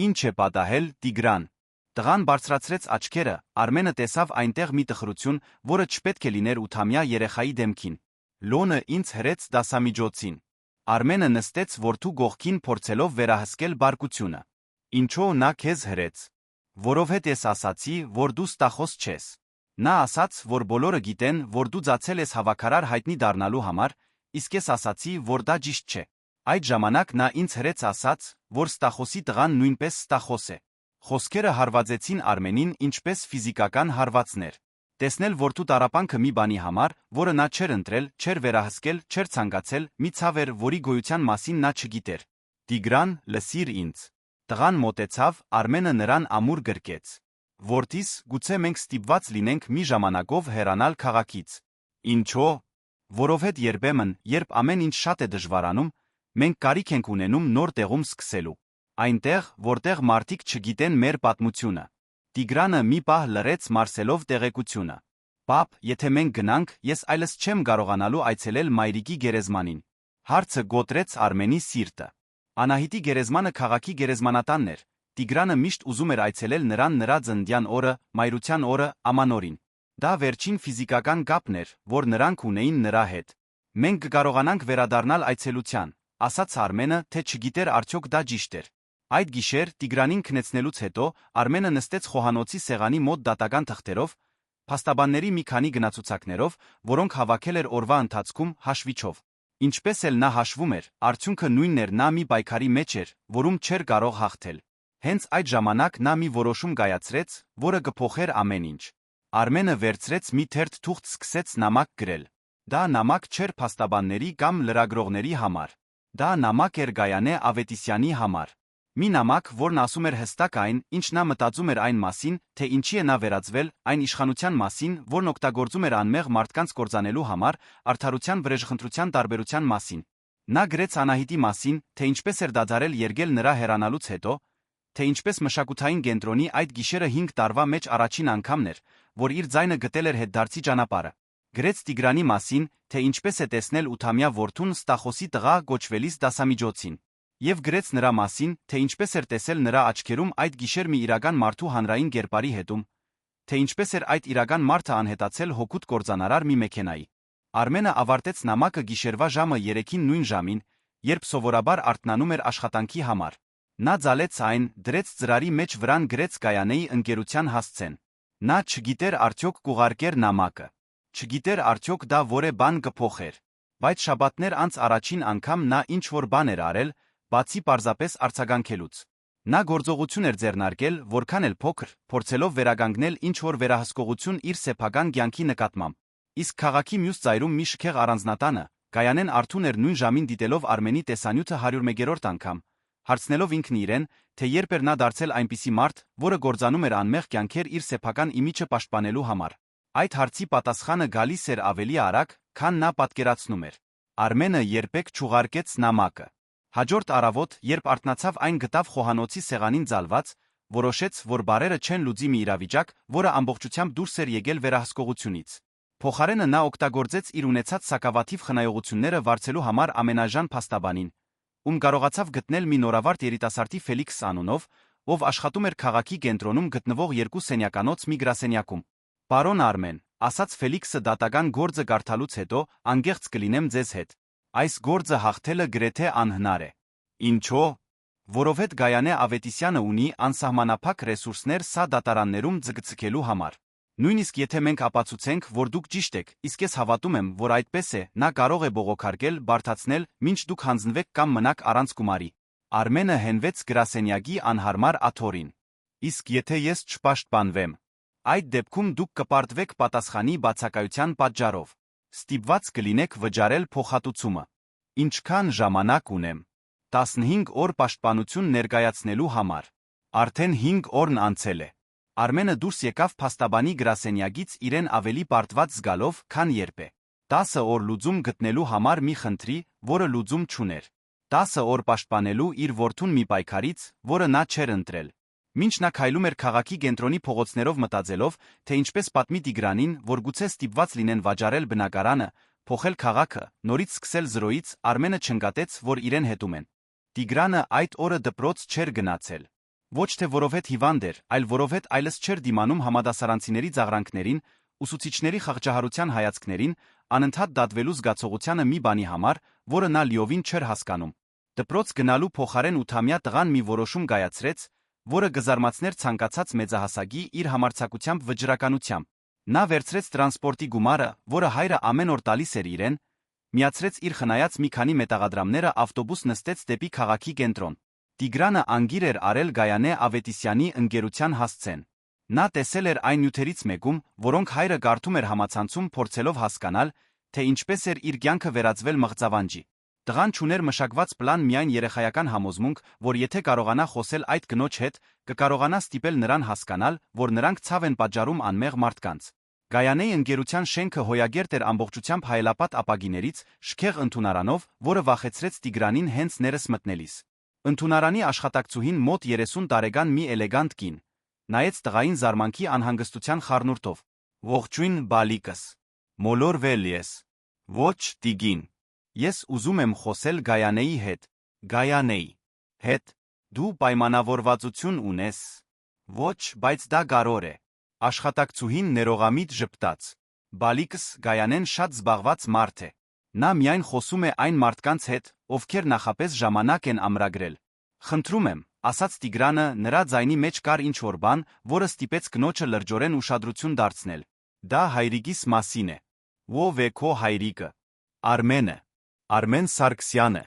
Ինչ է պատահել, Տիգրան։ Տղան բարձրացրեց աչքերը, Արմենը տեսավ այնտեղ մի տխրություն, որը չպետք է լիներ 8-ամյա երեխայի դեմքին։ Լոնը ինձ հրեց դասամիջոցին։ Արմենը նստեց որդու գողքին փորձելով վերահսկել բարկությունը։ Ինչո՞ւ նա քեզ հրեց։ Որովհետև ես ասացի, որ դու ստախոս չես։ Նա ասաց, որ բոլորը գիտեն, որ դու ծացել ես հավաքարար հայտնի դառնալու համար, իսկ ես ասացի, որ դա ճիշտ չէ։ Այդ ժամանակ նա ինձ հրեց ասաց, որ Ստախոսի տղան նույնպես Ստախոս է։ Խոսքերը հարվածեցին Արմենին ինչպես ֆիզիկական հարվածներ։ Տեսնել որդու տառապանքը մի բանի համար, որը նա չէր ընտրել, չէր վերահսկել, չէր ցանկացել, մի ցավ էր, որի գոյության մասին նա չգիտեր։ Տիգրան, լսիր ինձ։ Տղան մոտեցավ, Արմենը նրան ամուր գրկեց։ Որդիս, գուցե մենք ստիպված լինենք մի ժամանակով հեռանալ քաղաքից։ Ինչո՞։ Որովհետև երբեմն, երբ ամեն ինչ շատ է դժվարանում, մենք կարիք ենք ունենում նոր տեղում սկսելու։ Այնտեղ, որտեղ մարդիկ չգիտեն մեր պատմությունը։ Տիգրանը մի պահ լռեց մարսելով տեղեկությունը։ Պապ, եթե մենք գնանք, ես այլս չեմ կարողանալու այցելել մայրիկի գերեզմանին։ Հարցը գոտրեց Արմենի սիրտը։ Անահիտի գերեզմանը քաղաքի գերեզմանատանն էր։ Տիգրանը միշտ ուզում էր այցելել նրան նրա ծննդյան օրը, մայրության օրը, ամանորին։ Դա վերջին ֆիզիկական կապն էր, որ նրանք ունեին նրա հետ։ Մենք կկարողանանք վերադառնալ այցելության, ասաց Արմենը, թե չգիտեր արդյոք դա ճիշտ էր։ Այդ գիշեր Տիգրանին քնեցնելուց հետո Արմենը նստեց խոհանոցի սեղանի մոտ դատական թղթերով, փաստաբանների մի քանի գնացուցակներով, որոնք հավաքել էր օրվա ընթացքում հաշվիչով։ Ինչպես էլ նա հաշվում էր, արդյունքը նույնն էր, նա մի պայքարի մեջ էր, որում չէր կարող հաղթել։ Հենց այդ ժամանակ նա մի որոշում կայացրեց, որը կփոխեր ամեն ինչ։ Արմենը վերցրեց մի թերթ թուղթ, սկսեց նամակ գրել։ Դա նամակ չէր փաստաբանների կամ լրագրողների համար։ Դա նամակ էր Գայանե Ավետիսյանի համար։ Մի նամակ, որն ասում էր հստակ այն, ինչ նա մտածում էր այն մասին, թե ինչի է նա վերածվել, այն իշխանության մասին, որն օգտագործում էր անմեղ մարդկանց կործանելու համար, արդարության վրեժխնդրության տարբերության մասին։ Նա գրեց Անահիտի մասին, թե ինչպես էր դադարել երգել նրա հեռանալուց հետո, թե ինչպես մշակութային կենտրոնի այդ գիշերը 5 տարվա մեջ առաջին անգամն էր, որ իր ձայնը գտել էր հետդարձի ճանապարհը։ Գրեց Տիգրանի մասին, թե ինչպես է տեսնել 8-ամյա որդուն Ստախոսի տղա կոչվելիս դասամիջոցին։ Եվ գրեց նրա մասին, թե ինչպես էր տեսել նրա աչքերում այդ գիշեր մի իրական մարդու հանրային կերպարի հետում, թե ինչպես էր այդ իրական մարդը անհետացել հօգուտ կործանարար մի մեքենայի։ Արմենը ավարտեց նամակը գիշերվա ժամը 3-ին նույն ժամին, երբ սովորաբար արթնանում էր աշխատանքի համար։ Նա ձալեց այն, դրեց ծրարի մեջ վրան գրեց Գայանեի ընկերության հասցեն։ Նա չգիտեր արդյոք կուղարկեր նամակը։ Չգիտեր արդյոք դա որե բան կփոխեր։ Բայց շաբաթներ անց առաջին անգամ նա ինչ-որ բան էր արել, բացի պարզապես արձագանքելուց։ Նա գործողություն էր ձեռնարկել, որքան էլ փոքր, փորձելով վերականգնել ինչ-որ վերահսկողություն իր սեփական կյանքի նկատմամբ։ Իսկ քաղաքի մյուս ծայրում մի շքեղ առանձնատանը, Գայանեն արթուն էր նույն ժամին դիտելով Արմենի տեսանյութը 101-րդ անգամ, հարցնելով ինքն իրեն, թե երբ էր նա դարձել այնպիսի մարդ, որը կործանում էր անմեղ կյանքեր իր սեփական իմիջը պաշտպանելու համար։ Այդ հարցի պատասխանը գալիս էր ավելի արագ, քան նա պատկերացնում էր։ Արմենը երբեք չուղարկեց նամակը։ Հաջորդ առավոտ, երբ արթնացավ, այն գտավ խոհանոցի սեղանին ձալված, որոշեց, որ բարերը չեն լուծի մի իրավիճակ, որը ամբողջությամբ դուրս էր եկել վերահսկողությունից։ Փոխարենը նա օգտագործեց իր ունեցած սակավաթիվ խնայողությունները վարձելու համար ամենաժան փաստաբանին, ում կարողացավ գտնել մի նորավարտ երիտասարդի Ֆելիքս անունով, ով աշխատում էր քաղաքի կենտրոնում գտնվող 2 սենյականոց մի գրասենյակում։ Պարոն Արմեն, ասաց Ֆելիքսը դատական գործը կարդալուց հետո, անգեղծ կլինեմ ձեզ հետ։ Այս գործը հաղթելը գրեթե անհնար է։ Ինչո՞։ Որովհետև Գայանե Ավետիսյանը ունի անսահմանափակ ռեսուրսներ սա դատարաններում ձգձգելու համար։ Նույնիսկ եթե մենք ապացուցենք, որ դուք ճիշտ եք, իսկ ես հավատում եմ, որ այդպես է, նա կարող է բողոքարկել, բարդացնել, մինչ դուք հանձնվեք կամ մնաք առանց գումարի։ Արմենը հենվեց գրասենյակի անհարմար աթոռին։ Իսկ եթե ես չպաշտպանվեմ, այդ դեպքում դուք կպարտվեք պատասխանի բացակայության պատճառով։ Ստիպված կլինեք վճարել փոխհատուցումը։ Ինչքան ժամանակ ունեմ։ 15 օր պաշտպանություն ներկայացնելու համար։ Արդեն 5 օրն անցել է։ Արմենը դուրս եկավ փաստաբանի գրասենյակից իրեն ավելի պարտված զգալով, քան երբ է։ 10 օր լուծում գտնելու համար մի խնդրի, որը լուծում չուներ։ 10 օր պաշտպանելու իր որդուն մի պայքարից, որը նա չէր ընտրել։ Մինչ նա քայլում էր քաղաքի կենտրոնի փողոցներով մտածելով, թե ինչպես պատմի Տիգրանին, որ գուցե ստիպված լինեն վաճառել բնակարանը, փոխել քաղաքը, նորից սկսել զրոյից, Արմենը չնկատեց, որ իրեն հետում են։ Տիգրանը այդ օրը դպրոց չէր գնացել։ Ոչ թե որովհետև հիվանդ էր, այլ որովհետև այլս չէր դիմանում համադասարանցիների ծաղրանքներին, ուսուցիչների խղճահարության հայացքներին, անընդհատ դատվելու զգացողությանը մի բանի համար, որը նա լիովին չէր հասկանում։ Դպրոց գնալու փոխարեն 8-ամյա տղան մի որոշում կայացրեց, որը կզարմացներ ցանկացած մեծահասակի իր համարձակությամբ վճռականությամբ։ Նա վերցրեց տրանսպորտի գումարը, որը հայրը ամեն օր տալիս էր իրեն, միացրեց իր խնայած մի քանի մետաղադրամները, ավտոբուս նստեց դեպի քաղաքի կենտրոն։ Տիգրանը անգիր էր արել Գայանե Ավետիսյանի ընկերության հասցեն։ Նա տեսել էր այն նյութերից մեկում, որոնք հայրը կարդում էր համացանցում, փորձելով հասկանալ, թե ինչպես էր իր կյանքը վերածվել մղձավանջի։ Տղան չուներ մշակված պլան, միայն երեխայական համոզմունք, որ եթե կարողանա խոսել այդ կնոջ հետ, կկարողանա ստիպել նրան հասկանալ, որ նրանք ցավ են պատճառում անմեղ մարդկանց։ Գայանեի ընկերության շենքը հոյագերտ էր ամբողջությամբ հայելապատ ապագիներից, շքեղ ընդունարանով, որը վախեցրեց Տիգրանին հենց ներս մտնելիս։ Ընդունարանի աշխատակցուհին մոտ 30 տարեկան մի էլեգանտ կին, նայեց տղային զարմանքի անհանգստության խառնուրդով։ Ողջույն, բալիկս։ Մոլորվել ես։ Ոչ, Տիգին։ Ես ուզում եմ խոսել Գայանեի հետ։ Գայանեի հետ։ Դու պայմանավորվածություն ունես։ Ոչ, բայց դա կարևոր է։ Աշխատակցուհին ներողամիտ ժպտաց։ Բալիկս, Գայանեն շատ զբաղված մարդ է։ Նա միայն խոսում է այն մարդկանց հետ, ովքեր նախապես ժամանակ են ամրագրել։ Խնդրում եմ, ասաց Տիգրանը, նրա ձայնի մեջ կար ինչ-որ բան, որը ստիպեց կնոջը լրջորեն ուշադրություն դարձնել։ Դա հայրիկիս մասին է։ Ո՞վ է քո հայրիկը։ Արմենը։ Արմեն Սարգսյանը։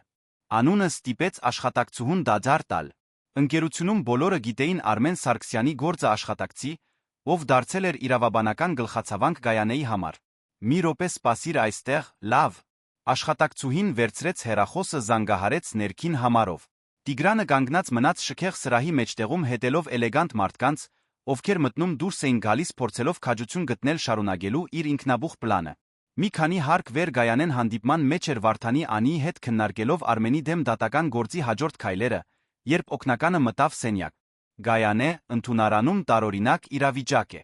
Անունը ստիպեց աշխատակցուհուն դադար տալ։ Ընկերությունում բոլորը գիտեին Արմեն Սարգսյանի գործը աշխատակցի, ով դարձել էր իրավաբանական գլխացավանք Գայանեի համար։ Մի րոպե սպասիր այստեղ, լավ։ Աշխատակցուհին վերցրեց հեռախոսը, զանգահարեց ներքին համարով։ Տիգրանը կանգնած մնաց շքեղ սրահի մեջտեղում, հետելով էլեգանտ մարդկանց, ովքեր մտնում դուրս էին գալիս, փորձելով քաջություն գտնել շարունակելու իր ինքնաբուխ պլանը։ Մի քանի հարկ վեր Գայանեն հանդիպման մեջ էր Վարդանի Անիի հետ քննարկելով Արմենի դեմ դատական գործի հաջորդ քայլերը, երբ օգնականը մտավ սենյակ։ Գայանե, ընդունարանում տարօրինակ իրավիճակ է։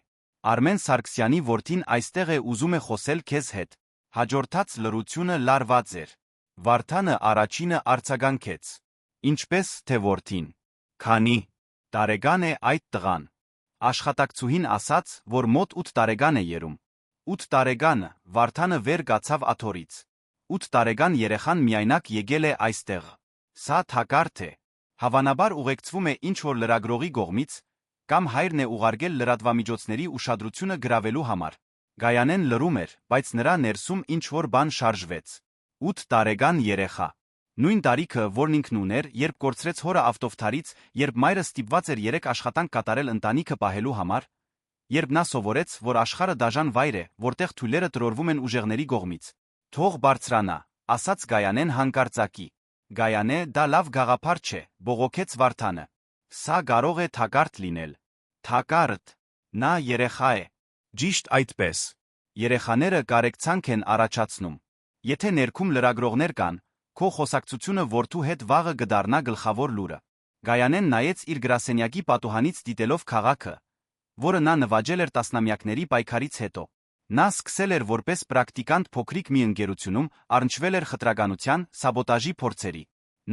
Արմեն Սարգսյանի որդին այստեղ է, ուզում է խոսել քեզ հետ։ Հաջորդած լռությունը լարված էր։ Վարդանը առաջինը արձագանքեց։ Ինչպես թե որդին։ Քանի տարեկան է այդ տղան։ Աշխատակցուհին ասաց, որ մոտ 8 տարեկան է երում։ 8 տարեկանը, Վարդանը վեր կացավ աթոռից։ 8 տարեկան երեխան միայնակ եկել է այստեղ։ Սա թակարդ է։ Հավանաբար ուղեկցվում է ինչ-որ լրագրողի կողմից, կամ հայրն է ուղարկել լրատվամիջոցների ուշադրությունը գրավելու համար։ Գայանեն լռում էր, բայց նրա ներսում ինչ-որ բան շարժվեց։ 8 տարեկան երեխա։ Նույն տարիքը, որն ինքն ուներ, երբ կորցրեց հորը ավտովթարից, երբ մայրը ստիպված էր 3 աշխատանք կատարել ընտանիքը պահելու համար, երբ նա սովորեց, որ աշխարհը դաժան վայր է, որտեղ թույլերը տրորվում են ուժեղների կողմից։ Թող բարձրանա, ասաց Գայանեն հանկարծակի։ Գայանե, դա լավ գաղափար չէ, բողոքեց Վարդանը։ Սա կարող է թակարդ լինել։ Թակարդ։ Նա երեխա է։ Ճիշտ այդպես։ Երեխաները կարեկցանք են առաջացնում։ Եթե ներքում լրագրողներ կան, քո խոսակցությունը որդու հետ վաղը կդառնա գլխավոր լուրը։ Գայանեն նայեց իր գրասենյակի պատուհանից դիտելով քաղաքը, որը նա նվաճել էր տասնամյակների պայքարից հետո։ Նա սկսել էր որպես պրակտիկանտ փոքրիկ մի ընկերությունում, առնչվել էր խտրականության, սաբոտաժի փորձերի։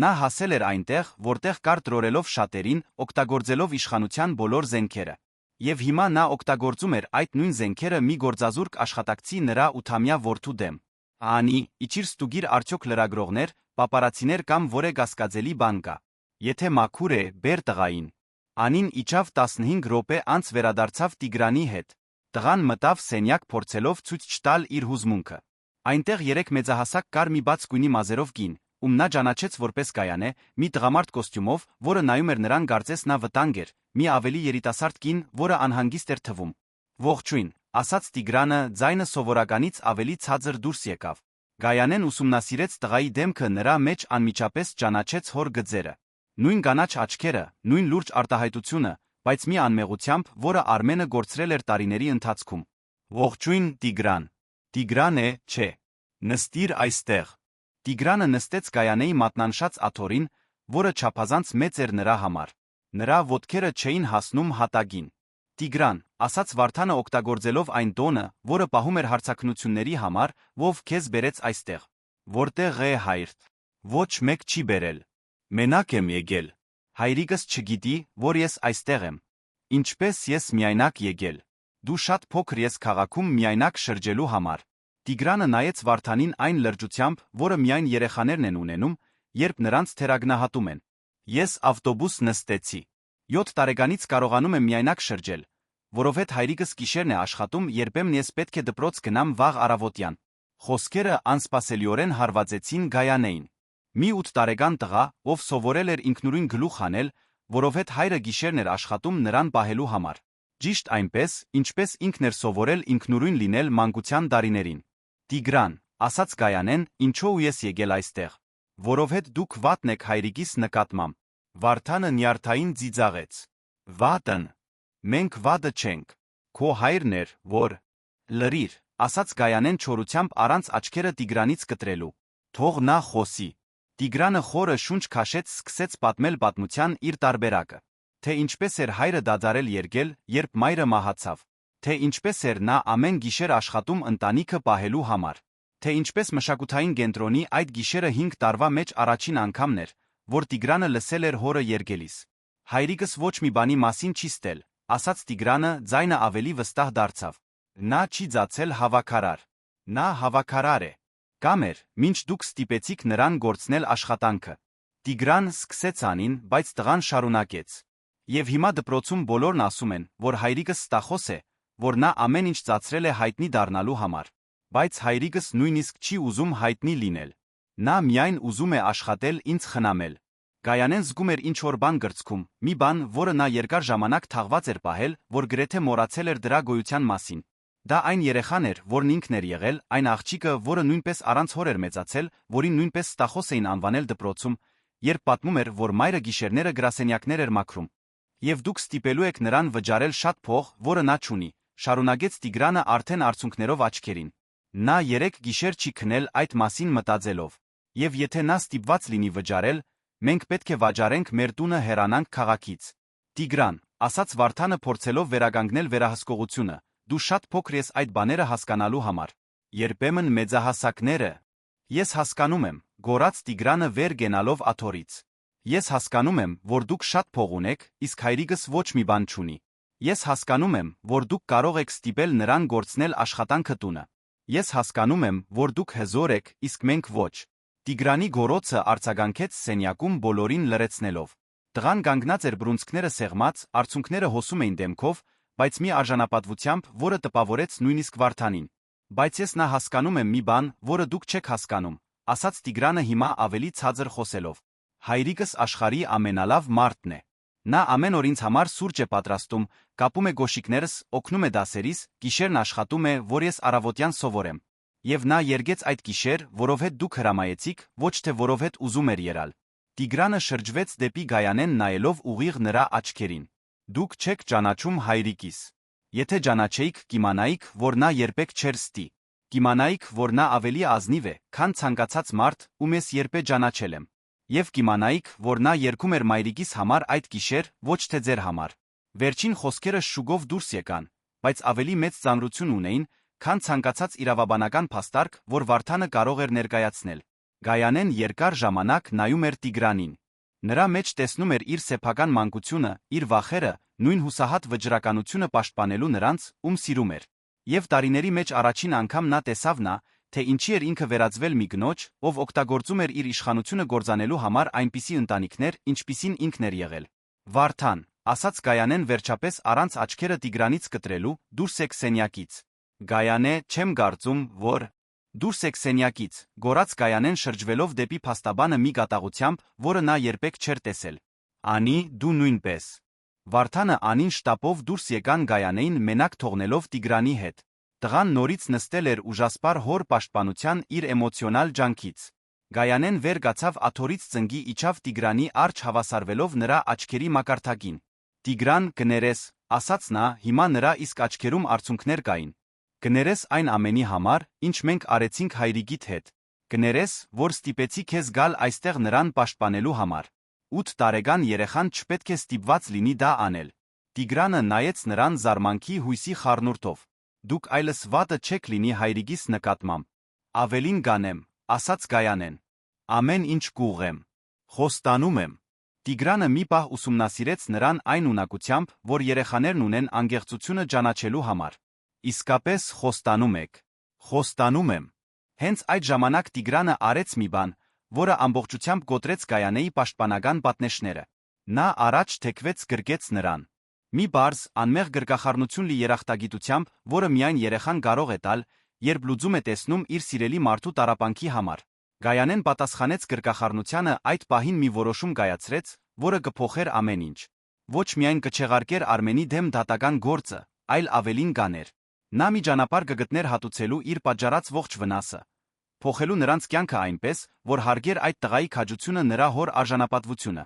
Նա հասել էր այնտեղ, որտեղ կար տրորելով շատերին, օգտագործելով իշխանության բոլոր զենքերը։ Եվ հիմա նա օգտագործում էր այդ նույն զենքերը մի գործազուրկ աշխատակցի նրա 8-ամյա որդու դեմ։ Անի, իջիր ստուգիր արդյոք լրագրողներ, պապարացիներ կամ որե կասկածելի բան կա։ Եթե մաքուր է, բեր տղային։ Անին իջավ 15 րոպե անց վերադարձավ Տիգրանի հետ։ Տղան մտավ սենյակ փորձելով ցույց չտալ իր հուզմունքը։ Այնտեղ 3 մեծահասակ կար մի բաց գույնի մազերով կին, ում նա ճանաչեց որպես Գայանե, մի տղամարդ կոստյումով, որը նայում էր նրան կարծես նա վտանգ էր, մի ավելի երիտասարդ կին, որը անհանգիստ էր թվում։ Ողջույն, ասաց Տիգրանը, ձայնը սովորականից ավելի ցածր դուրս եկավ։ Գայանեն ուսումնասիրեց տղայի դեմքը, նրա մեջ անմիջապես ճանաչեց հոր գծերը։ Նույն կանաչ աչքերը, նույն լուրջ արտահայտությունը, բայց մի անմեղությամբ, որը Արմենը գործրել էր տարիների ընթացքում։ Ողջույն, Տիգրան։ Տիգրան է, չէ։ Նստիր այստեղ։ Տիգրանը նստեց Գայանեի մատնանշած աթոռին, որը չափազանց մեծ էր նրա համար։ Նրա ոտքերը չէին հասնում հատակին։ Տիգրան, ասաց Վարդանը օգտագործելով այն տոնը, որը պահում էր հարցաքննությունների համար, ով քեզ բերեց այստեղ։ Որտեղ է հայրդ։ Ոչ մեկ չի բերել։ Մենակ եմ եկել։ Հայրիկս չգիտի, որ ես այստեղ եմ։ Ինչպես ես միայնակ եկել։ Դու շատ փոքր ես քաղաքում միայնակ շրջելու համար։ Տիգրանը նայեց Վարդանին այն լրջությամբ, որը միայն երեխաներն են ունենում, երբ նրանց թերագնահատում են։ Ես ավտոբուս նստեցի։ 7 տարեկանից կարողանում եմ միայնակ շրջել, որովհետև հայրիկս գիշերն է աշխատում, երբեմն ես պետք է դպրոց գնամ վաղ առավոտյան։ Խոսքերը անսպասելիորեն հարվածեցին Գայանեին։ Մի 8 տարեկան տղա, ով սովորել էր ինքնուրույն գլուխ հանել, որովհետև հայրը գիշերն էր աշխատում նրան պահելու համար։ Ճիշտ այնպես, ինչպես ինքն էր սովորել ինքնուրույն լինել մանկության տարիներին։ Տիգրան, ասաց Գայանեն, ինչու ես եկել այստեղ։ Որովհետև դուք վատն եք հայրիկիս նկատմամբ։ Վարդանը նյարդային ծիծաղեց։ Վատն։ Մենք վատը չենք։ Քո հայրն էր, որ։ Լրիր, ասաց Գայանեն չորությամբ առանց աչքերը Տիգրանից կտրելու։ Թող նա խոսի։ Տիգրանը խորը շունչ քաշեց, սկսեց պատմել պատմության իր տարբերակը։ Թե ինչպես էր հայրը դադարել երգել, երբ մայրը մահացավ։ Թե ինչպես էր նա ամեն գիշեր աշխատում ընտանիքը պահելու համար։ Թե ինչպես մշակութային կենտրոնի այդ գիշերը 5 տարվա մեջ առաջին անգամն էր, որ Տիգրանը լսել էր հորը երգելիս։ Հայրիկս ոչ մի բանի մասին չի ստել, ասաց Տիգրանը, ձայնը ավելի վստահ դարձավ։ Նա չի ձացել հավաքարար։ Նա հավաքարար է։ Կամ էր, մինչ դուք ստիպեցիք նրան գործնել աշխատանքը։ Տիգրան սկսեց անին, բայց տղան շարունակեց։ Եվ հիմա դպրոցում բոլորն ասում են, որ հայրիկս ստախոս է, որ նա ամեն ինչ ծածրել է հայտնի դառնալու համար։ Բայց հայրիկս նույնիսկ չի ուզում հայտնի լինել։ Նա միայն ուզում է աշխատել ինձ խնամել։ Գայանեն զգում էր ինչ-որ բան գրծքում, մի բան, որը նա երկար ժամանակ թաղված էր պահել, որ գրեթե մոռացել էր դրա գոյության մասին։ Դա այն երեխան էր, որն ինքն էր եղել, այն աղջիկը, որը նույնպես առանց հոր էր մեծացել, որին նույնպես ստախոս էին անվանել դպրոցում, երբ պատմում էր, որ մայրը գիշերները գրասենյակներ էր մաքրում։ Եվ դուք ստիպելու եք նրան վճարել շատ փող, որը նա չունի, շարունակեց Տիգրանը արդեն արցունքներով աչքերին։ Նա 3 գիշեր չի քնել այդ մասին մտածելով։ Եվ եթե նա ստիպված լինի վճարել, մենք պետք է վաճառենք մեր տունը, հեռանանք քաղաքից։ Տիգրան, ասաց Վարդանը փորձելով վերականգնել վերահսկողությունը, դու շատ փոքր ես այդ բաները հասկանալու համար։ Երբեմն մեծահասակները։ Ես հասկանում եմ, գոռաց Տիգրանը վեր գնալով աթոռից։ Ես հասկանում եմ, որ դուք շատ փող ունեք, իսկ հայրիկս ոչ մի բան չունի։ Ես հասկանում եմ, որ դուք կարող եք ստիպել նրան գործնել աշխատանքը տունը։ Ես հասկանում եմ, որ դուք հզոր եք, իսկ մենք ոչ։ Տիգրանի գոռոցը արձագանքեց սենյակում բոլորին լրացնելով։ Տղան կանգնած էր բռունցքները սեղմած, արցունքները հոսում էին դեմքով, բայց մի արժանապատվությամբ, որը տպավորեց նույնիսկ Վարդանին։ Բայց ես նա հասկանում եմ մի բան, որը դուք չեք հասկանում, ասաց Տիգրանը հիմա ավելի ցածր խոսելով։ Հայրիկս աշխարհի ամենալավ մարդն է։ Նա ամեն օր ինձ համար սուրճ է պատրաստում, կապում է գոշիկներս, օգնում է դասերիս, գիշերն աշխատում է, որ ես առավոտյան սովորեմ։ Եվ նա երգեց այդ գիշեր, որովհետև դուք հրամայեցիք, ոչ թե որովհետև ուզում էր ելալ։ Տիգրանը շրջվեց դեպի Գայանեն նայելով ուղիղ նրա աչքերին։ Դուք չեք ճանաչում հայրիկիս։ Եթե ճանաչեիք, կիմանայիք, որ նա երբեք չէր ստի։ Կիմանայիք, որ նա ավելի ազնիվ է, քան ցանկացած մարդ, ում ես երբեք ճանաչել եմ։ Եվ կիմանայիք, որ նա երգում էր մայրիկիս համար այդ գիշեր, ոչ թե ձեր համար։ Վերջին խոսքերը շուգով դուրս եկան, բայց ավելի մեծ ծանրություն ունեին, քան ցանկացած իրավաբանական փաստարկ, որ Վարդանը կարող էր ներկայացնել։ Գայանեն երկար ժամանակ նայում էր Տիգրանին։ Նրա մեջ տեսնում էր իր սեփական մանկությունը, իր վախերը, նույն հուսահատ վճռականությունը պաշտպանելու նրանց, ում սիրում էր։ Եվ տարիների մեջ առաջին անգամ նա տեսավ նա, թե ինչի էր ինքը վերածվել մի կնոջ, ով օգտագործում էր իր իշխանությունը գործանելու համար այնպիսի ընտանիքներ, ինչպիսին ինքն էր եղել։ Վարդան, ասաց Գայանեն վերջապես առանց աչքերը Տիգրանից կտրելու, դուրս եք սենյակից։ Գայանե, չեմ կարծում, որ… Դուրս եք սենյակից, գոռաց Գայանեն շրջվելով դեպի փաստաբանը մի կատաղությամբ, որը նա երբեք չէր տեսել։ Անի, դու նույնպես։ Վարդանը Անին շտապով դուրս եկան Գայանեին մենակ թողնելով Տիգրանի հետ։ Տղան նորից նստել էր ուժասպար հոր պաշտպանության իր էմոցիոնալ ջանքից։ Գայանեն վեր կացավ աթոռից ծնկի իջավ Տիգրանի առջ հավասարվելով նրա աչքերի մակարդակին։ Տիգրան, կներես, ասաց նա, հիմա նրա իսկ աչքերում արցունքներ կային։ Կներես այն ամենի համար, ինչ մենք արեցինք հայրիկիդ հետ։ Կներես, որ ստիպեցի քեզ գալ այստեղ նրան պաշտպանելու համար։ 8 տարեկան երեխան չպետք է ստիպված լինի դա անել։ Տիգրանը նայեց նրան զարմանքի հույսի խառնուրդով։ Դուք այլս վատը չեք լինի հայրիկիս նկատմամբ։ Ավելին կանեմ, ասաց Գայանեն։ Ամեն ինչ կուղեմ։ Խոստանում եմ։ Տիգրանը մի պահ ուսումնասիրեց նրան այն ունակությամբ, որ երեխաներն ունեն անկեղծությունը ճանաչելու համար։ Իսկապես խոստանում եք։ Խոստանում եմ։ Հենց այդ ժամանակ Տիգրանը արեց մի բան, որը ամբողջությամբ կոտրեց Գայանեի պաշտպանական պատնեշները։ Նա առաջ թեքվեց գրկեց նրան։ Մի բարձ, անմեղ գրկախառնություն լի երախտագիտությամբ, որը միայն երեխան կարող է տալ, երբ լուծում է տեսնում իր սիրելի մարդու տառապանքի համար։ Գայանեն պատասխանեց գրկախառնությանը այդ պահին մի որոշում կայացրեց, որը կփոխեր ամեն ինչ։ Ոչ միայն կչեղարկեր Արմենի դեմ դատական գործը, այլ ավելին կաներ։ Նա մի ճանապարհ կգտներ հատուցելու իր պատճառած ողջ վնասը։ Փոխելու նրանց կյանքը այնպես, որ հարգեր այդ տղայի քաջությունը նրա հոր արժանապատվությունը։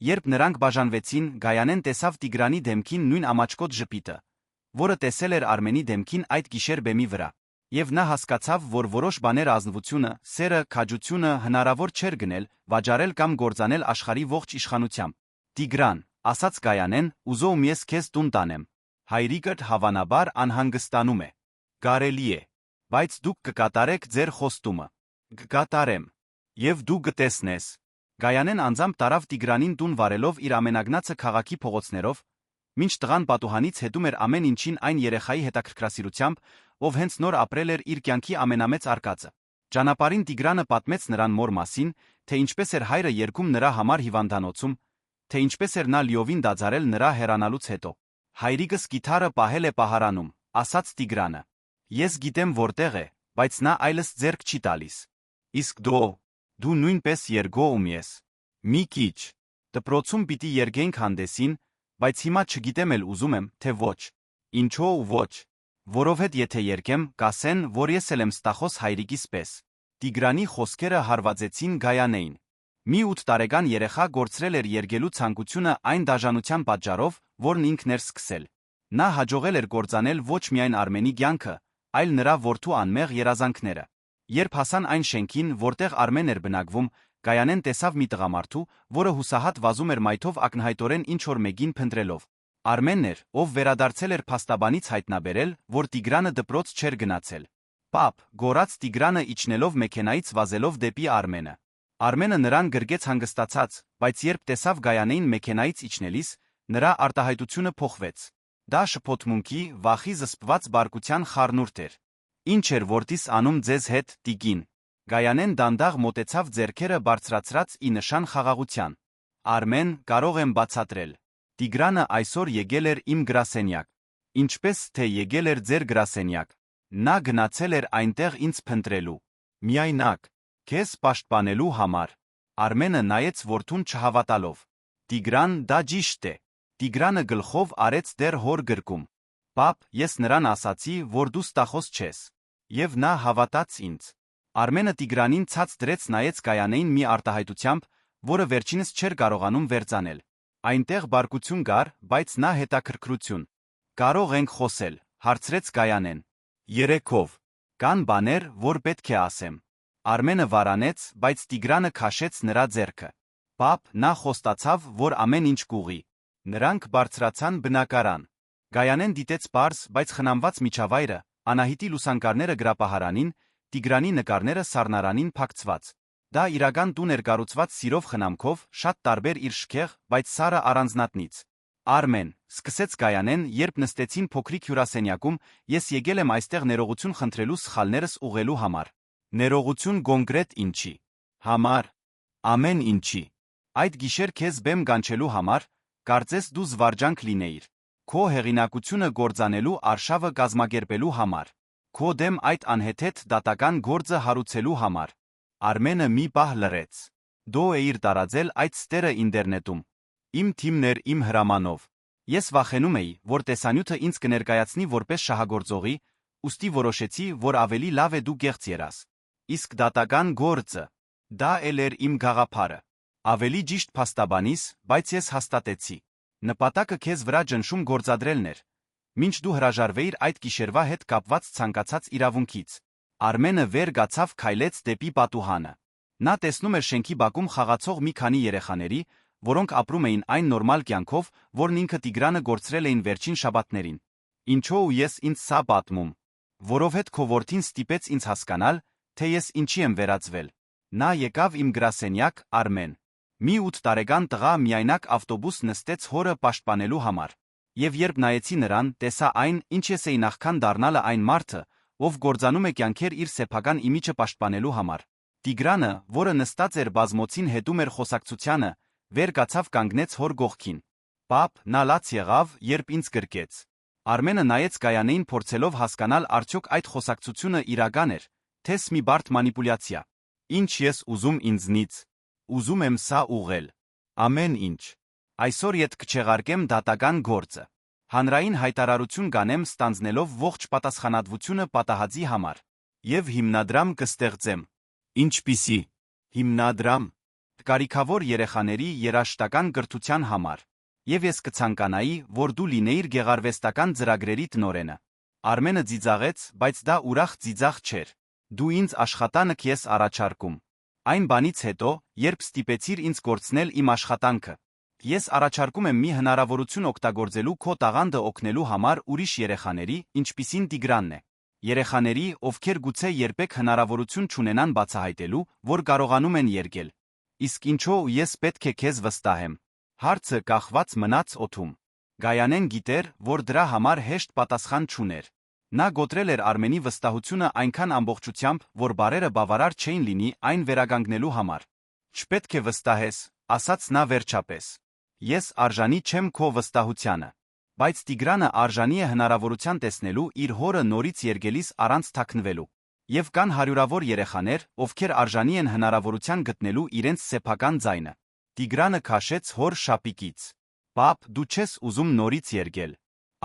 Երբ նրանք բաժանվեցին, Գայանեն տեսավ Տիգրանի դեմքին նույն ամաչկոտ ժպիտը, որը տեսել էր Արմենի դեմքին այդ գիշեր բեմի վրա։ Եվ նա հասկացավ, որ որոշ բաներ ազնվությունը, սերը, քաջությունը հնարավոր չէր գնել, վաճառել կամ գործանել աշխարհի ողջ իշխանությամբ։ Տիգրան, ասաց Գայանեն, ուզում ես քեզ տուն տանեմ։ Հայրիկդ հավանաբար անհանգստանում է։ Կարելի է, բայց դուք կկատարեք ձեր խոստումը։ Կկատարեմ։ Եվ դու կտեսնես։ Գայանեն անձամբ տարավ Տիգրանին տուն վարելով իր ամենագնացը քաղաքի փողոցներով, մինչ տղան պատուհանից հետում էր ամեն ինչին այն երեխայի հետաքրքրասիրությամբ, ով հենց նոր ապրել էր իր կյանքի ամենամեծ արկածը։ Ճանապարհին Տիգրանը պատմեց նրան մոր մասին, թե ինչպես էր հայրը երգում նրա համար հիվանդանոցում, թե ինչպես էր նա լիովին դադարել նրա հեռանալուց հետո։ Հայրիկս գիթառը պահել է պահարանում, ասաց Տիգրանը։ Ես գիտեմ որտեղ է, բայց նա այլս ձեռք չի տալիս։ Իսկ դու նույնպես երգում ես։ Մի քիչ։ Դպրոցում պիտի երգենք հանդեսին, բայց հիմա չգիտեմ էլ ուզում եմ, թե ոչ։ Ինչո՞ւ ոչ։ Որովհետև եթե երգեմ, կասեն, որ ես էլ եմ ստախոս հայրիկիս պես։ Տիգրանի խոսքերը հարվածեցին Գայանեին։ Մի 8 տարեկան երեխա գործրել էր երգելու ցանկությունը այն դաժանության պատճառով, որն ինքն էր սկսել։ Նա հաջողել էր կործանել ոչ միայն Արմենի կյանքը, այլ նրա որդու անմեղ երազանքները։ Երբ հասան այն շենքին, որտեղ Արմեն էր բնակվում, Գայանեն տեսավ մի տղամարդու, որը հուսահատ վազում էր մայթով ակնհայտորեն ինչ-որ մեկին փնտրելով։ Արմենն էր, ով վերադարձել էր փաստաբանից հայտնաբերել, որ Տիգրանը դպրոց չէր գնացել։ Պապ, գոռաց Տիգրանը իջնելով մեքենայից վազելով դեպի Արմենը։ Արմենը նրան գրկեց հանգստացած, բայց երբ տեսավ Գայանեին մեքենայից իջնելիս, նրա արտահայտությունը փոխվեց։ Դա շփոթմունքի, վախի զսպված բարկության խառնուրդ էր։ Ինչ էր որդիս անում ձեզ հետ, տիկին։ Գայանեն դանդաղ մոտեցավ ձեռքերը բարձրացրած ի նշան խաղաղության։ Արմեն, կարող եմ բացատրել։ Տիգրանը այսօր եկել էր իմ գրասենյակ։ Ինչպես թե եկել էր ձեր գրասենյակ։ Նա գնացել էր այնտեղ ինձ փնտրելու։ Միայնակ, քեզ պաշտպանելու համար։ Արմենը նայեց որդուն չհավատալով։ Տիգրան, դա ճիշտ է։ Տիգրանը գլխով արեց դեռ հոր գրկում։ Պապ, ես նրան ասացի, որ դու ստախոս չես։ Եվ նա հավատաց ինձ։ Արմենը Տիգրանին ցած դրեց նայեց Գայանեին մի արտահայտությամբ, որը վերջինս չէր կարողանում վերցանել։ Այնտեղ բարկություն կար, բայց նա հետաքրքրություն։ Կարող ենք խոսել, հարցրեց Գայանեն։ Երեքով։ Կան բաներ, որ պետք է ասեմ։ Արմենը վարանեց, բայց Տիգրանը քաշեց նրա ձեռքը։ Պապ, նա խոստացավ, որ ամեն ինչ կուղի։ Նրանք բարձրացան բնակարան։ Գայանեն դիտեց պարզ, բայց խնամված միջավայրը, Անահիտի լուսանկարները գրապահարանին, Տիգրանի նկարները սառնարանին փակցված։ Դա իրական տուն էր կառուցված սիրով խնամքով, շատ տարբեր իր շքեղ, բայց սառը առանձնատնից։ Արմեն, սկսեց Գայանեն, երբ նստեցին փոքրիկ հյուրասենյակում, ես եկել եմ այստեղ ներողություն խնդրելու սխալներս ուղղելու համար։ Ներողություն կոնկրետ ինչի։ Համար։ Ամեն ինչի։ Այդ գիշեր քեզ բեմ կանչելու համար, կարծես դու զվարճանք լինեիր։ Քո հեղինակությունը գործանելու արշավը կազմակերպելու համար։ Քո դեմ այդ անհեթեթ դատական գործը հարուցելու համար։ Արմենը մի պահ լռեց։ Դու էիր տարածել այդ ստերը ինտերնետում։ Իմ թիմն էր իմ հրամանով։ Ես վախենում էի, որ տեսանյութը ինձ կներկայացնի որպես շահագործողի, ուստի որոշեցի, որ ավելի լավ է դու գեղձ երաս։ Իսկ դատական գործը, դա էլ էր իմ գաղափարը։ Ավելի ճիշտ փաստաբանիս, բայց ես հաստատեցի։ Նպատակը քեզ վրա ճնշում գործադրելն էր, մինչ դու հրաժարվեիր այդ գիշերվա հետ կապված ցանկացած իրավունքից։ Արմենը վեր կացավ քայլեց դեպի պատուհանը։ Նա տեսնում էր շենքի բակում խաղացող մի քանի երեխաների, որոնք ապրում էին այն նորմալ կյանքով, որն ինքը Տիգրանը գործրել էին վերջին շաբաթներին։ Ինչո՞ւ ես ինձ սա պատմում։ Որովհետև քո որդին ստիպեց ինձ հասկանալ, թե ես ինչի եմ վերածվել։ Նա եկավ իմ գրասենյակ, Արմեն։ Մի 8 տարեկան տղա միայնակ ավտոբուս նստեց հորը պաշտպանելու համար։ Եվ երբ նայեցի նրան, տեսա այն, ինչ ես էի նախքան դառնալը այն մարդը, ով գործանում է կյանքեր իր սեփական իմիջը պաշտպանելու համար։ Տիգրանը, որը նստած էր բազմոցին հետում էր խոսակցությանը, վեր կացավ կանգնեց հոր գողքին։ Պապ, նա լաց եղավ, երբ ինձ գրկեց։ Արմենը նայեց Գայանեին փորձելով հասկանալ արդյոք այդ խոսակցությունը իրական էր, թե մի բարդ մանիպուլյացիա։ Ինչ ես ուզում ինձնից։ Ուզում եմ սա ուղղել։ Ամեն ինչ։ Այսօր ետ կչեղարկեմ դատական գործը։ Հանրային հայտարարություն կանեմ ստանձնելով ողջ պատասխանատվությունը պատահածի համար։ Եվ հիմնադրամ կստեղծեմ։ Ինչպիսի հիմնադրամ։ Կարիքավոր երեխաների երաժշտական կրթության համար։ Եվ ես կցանկանայի, որ դու լինեիր գեղարվեստական ծրագրերի տնօրենը։ Արմենը ծիծաղեց, բայց դա ուրախ ծիծաղ չէր։ Դու ինձ աշխատանք ես առաջարկում։ Այն բանից հետո, երբ ստիպեցիր ինձ կորցնել իմ աշխատանքը, ես առաջարկում եմ մի հնարավորություն օգտագործելու քո տաղանդը օգնելու համար ուրիշ երեխաների, ինչպիսին Տիգրանն է։ Երեխաների, ովքեր գուցե երբեք հնարավորություն չունենան բացահայտելու, որ կարողանում են երգել։ Իսկ ինչո՞ւ ես պետք է քեզ վստահեմ։ Հարցը կախված մնաց օդում։ Գայանեն գիտեր, որ դրա համար հեշտ պատասխան չուներ։ Նա գոտրել էր Արմենի վստահությունը այնքան ամբողջությամբ, որ բառերը բավարար չէին լինի այն վերականգնելու համար։ Չպետք է վստահես, ասաց նա վերջապես։ Ես արժանի չեմ քո վստահությանը։ Բայց Տիգրանը արժանի է հնարավորության տեսնելու իր հորը նորից երգելիս առանց թաքնվելու։ Եվ կան հարյուրավոր երեխաներ, ովքեր արժանի են հնարավորության գտնելու իրենց սեփական ձայնը։ Տիգրանը քաշեց հոր շապիկից։ Պապ, դու չես ուզում նորից երգել։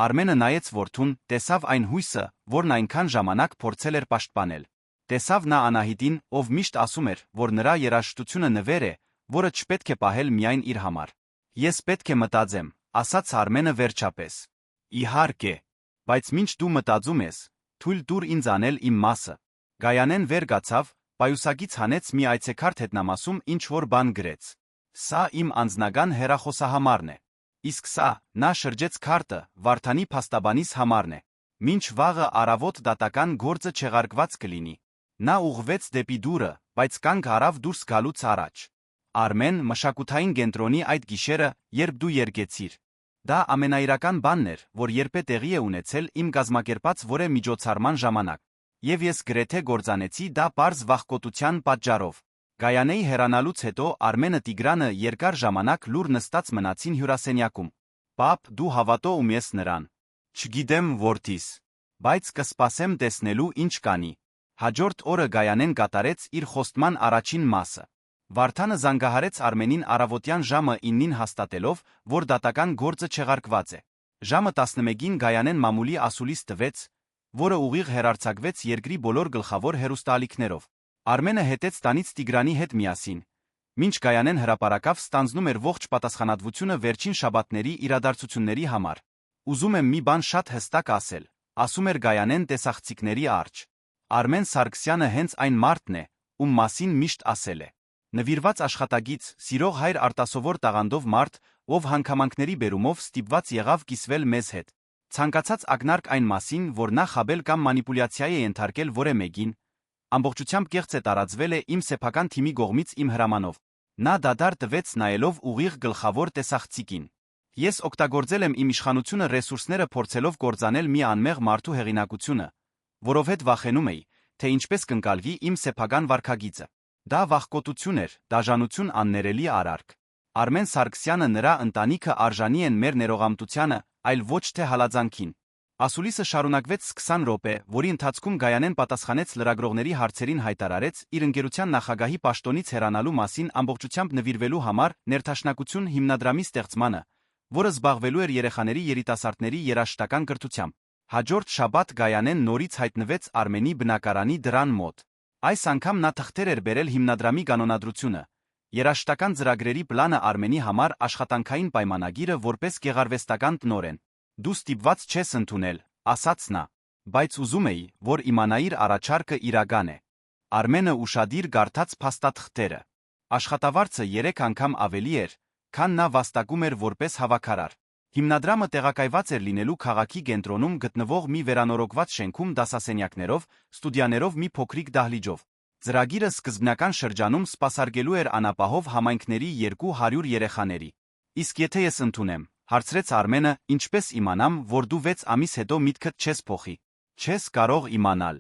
Արմենը նայեց որդուն, տեսավ այն հույսը, որն այնքան ժամանակ փորձել էր պաշտպանել։ Տեսավ նա Անահիտին, ով միշտ ասում էր, որ նրա երաժշտությունը նվեր է, որը չպետք է պահել միայն իր համար։ Ես պետք է մտածեմ, ասաց Արմենը վերջապես։ Իհարկե, բայց մինչ դու մտածում ես, թույլ տուր ինձ անել իմ մասը։ Գայանեն վեր կացավ, պայուսակից հանեց մի այցեքարտ հետնամասում ինչ որ բան գրեց։ Սա իմ անձնական հեռախոսահամարն է։ Իսկ սա, նա շրջեց քարտը, Վարդանի փաստաբանիս համարն է։ Մինչ վաղը առավոտ դատական գործը չեղարկված կլինի։ Նա ուղղվեց դեպի դուռը, բայց կանգ առավ դուրս գալուց առաջ։ Արմեն, մշակութային կենտրոնի այդ գիշերը, երբ դու երգեցիր։ Դա ամենաիրական բանն էր, որ երբե տեղի է ունեցել իմ կազմակերպած որե միջոցառման ժամանակ։ Եվ ես գրեթե գործանեցի դա պարզ վախկոտության պատճառով։ Գայանեի հեռանալուց հետո Արմենը Տիգրանը երկար ժամանակ լուռ նստած մնացին հյուրասենյակում։ Պապ, դու հավատո՞ւմ ես նրան։ Չգիտեմ որդիս, բայց կսպասեմ տեսնելու ինչ կանի։ Հաջորդ օրը Գայանեն կատարեց իր խոստման առաջին մասը։ Վարդանը զանգահարեց Արմենին առավոտյան ժամը 9-ին հաստատելով, որ դատական գործը չեղարկված է։ Ժամը 11-ին Գայանեն մամուլի ասուլիս տվեց, որը ուղիղ հեռարձակվեց երկրի բոլոր գլխավոր հեռուստաալիքներով։ Արմենը հետեց տանից Տիգրանի հետ միասին։ Մինչ Գայանեն հրապարակավ ստանձնում էր ողջ պատասխանատվությունը վերջին շաբաթների իրադարձությունների համար։ Ուզում եմ մի բան շատ հստակ ասել, ասում էր Գայանեն տեսախցիկների առջ։ Արմեն Սարգսյանը հենց այն մարդն է, ում մասին միշտ ասել է։ Նվիրված աշխատագից, սիրող հայր արտասովոր տաղանդով մարդ, ով հանգամանքների բերումով ստիպված եղավ կիսվել մեզ հետ։ Ցանկացած ակնարկ այն մասին, որ նա խաբել կամ մանիպուլյացիայի է ենթարկել որե մեկին, ամբողջությամբ կեղծ է տարածվել է իմ սեփական թիմի կողմից իմ հրամանով։ Նա դադար տվեց նայելով ուղիղ գլխավոր տեսախցիկին։ Ես օգտագործել եմ իմ իշխանությունը ռեսուրսները փորձելով կործանել մի անմեղ մարդու հեղինակությունը, որովհետև վախենում էի, թե ինչպես կընկալվի իմ սեփական վարքագիծը։ Դա վախկոտություն էր, դաժանություն աններելի արարք։ Արմեն Սարգսյանը նրա ընտանիքը արժանի են մեր ներողամտությանը, այլ ոչ թե հալածանքին։ Ասուլիսը շարունակվեց 20 րոպե, որի ընթացքում Գայանեն պատասխանեց լրագրողների հարցերին, հայտարարեց իր ընկերության նախագահի պաշտոնից հեռանալու մասին ամբողջությամբ նվիրվելու համար ներդաշնակություն հիմնադրամի ստեղծմանը, որը զբաղվելու էր երեխաների երիտասարդների երաժշտական կրթությամբ։ Հաջորդ շաբաթ Գայանեն նորից հայտնվեց Արմենի բնակարանի դռան մոտ։ Այս անգամ նա թղթեր էր բերել հիմնադրամի կանոնադրությունը, երաժշտական ծրագրերի պլանը, Արմենի համար աշխատանքային պայմանագիրը որպես գեղարվեստական տնօրեն։ Դու ստիպված չես ընդունել, ասաց նա, բայց ուզում էի, որ իմանայիր առաջարկը իրական է։ Արմենը ուշադիր կարդաց փաստաթղթերը։ Աշխատավարձը 3 անգամ ավելի էր, քան նա վաստակում էր որպես հավաքարար։ Հիմնադրամը տեղակայված էր լինելու քաղաքի կենտրոնում գտնվող մի վերանորոգված շենքում դասասենյակներով, ստուդիաներով, մի փոքրիկ դահլիճով։ Ծրագիրը սկզբնական շրջանում սպասարկելու էր անապահով համայնքների 200 երեխաների։ Իսկ եթե ես ընդունեմ, հարցրեց Արմենը, ինչպես իմանամ, որ դու 6 ամիս հետո միտքդ չես փոխի։ Չես կարող իմանալ։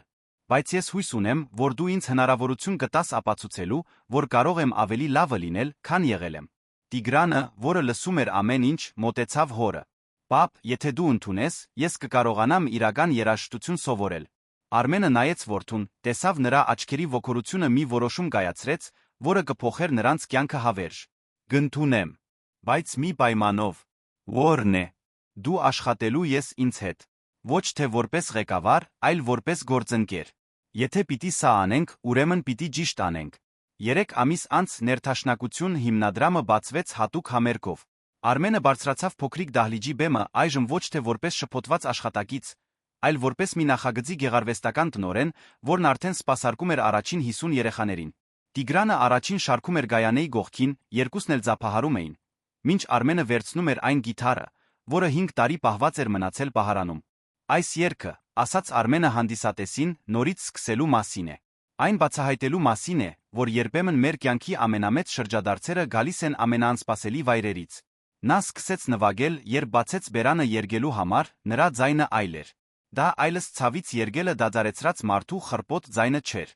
Բայց ես հույս ունեմ, որ դու ինձ հնարավորություն կտաս ապացուցելու, որ կարող եմ ավելի լավը լինել, քան եղել եմ։ Տիգրանը, որը լսում էր ամեն ինչ, մոտեցավ հորը։ Պապ, եթե դու ընդունես, ես կկարողանամ իրական երաժշտություն սովորել։ Արմենը նայեց որդուն, տեսավ նրա աչքերի ոգորությունը, մի որոշում կայացրեց, որը կփոխեր նրանց կյանքը հավերժ։ Կընդունեմ, բայց մի պայմանով։ Որն է։ Դու աշխատելու ես ինձ հետ։ Ոչ թե որպես ղեկավար, այլ որպես գործընկեր։ Եթե պիտի սա անենք, ուրեմն պիտի ճիշտ անենք։ 3 ամիս անց ներդաշնակություն հիմնադրամը բացվեց հատուկ համերգով։ Արմենը բարձրացավ փոքրիկ դահլիճի բեմը, այժմ ոչ թե որպես շփոթված աշխատակից, այլ որպես մի նախագծի գեղարվեստական տնօրեն, որն արդեն սպասարկում էր առաջին 50 երեխաներին։ Տիգրանը առաջին շարքում էր Գայանեի կողքին, երկուսն էլ ձափահարում էին, մինչ Արմենը վերցնում էր այն գիթառը, որը 5 տարի պահված էր մնացել պահարանում։ Այս երգը, ասաց Արմենը հանդիսատեսին, նորից սկսելու մասին է։ Այն բացահայտելու մասին է, որ երբեմն մեր կյանքի ամենամեծ շրջադարձերը գալիս են ամենաանսպասելի վայրերից։ Նա սկսեց նվագել, երբ բացեց բերանը երգելու համար, նրա ձայնը այլ էր։ Դա այլս ցավից երգելը դադարեցրած մարդու խռպոտ ձայնը չէր։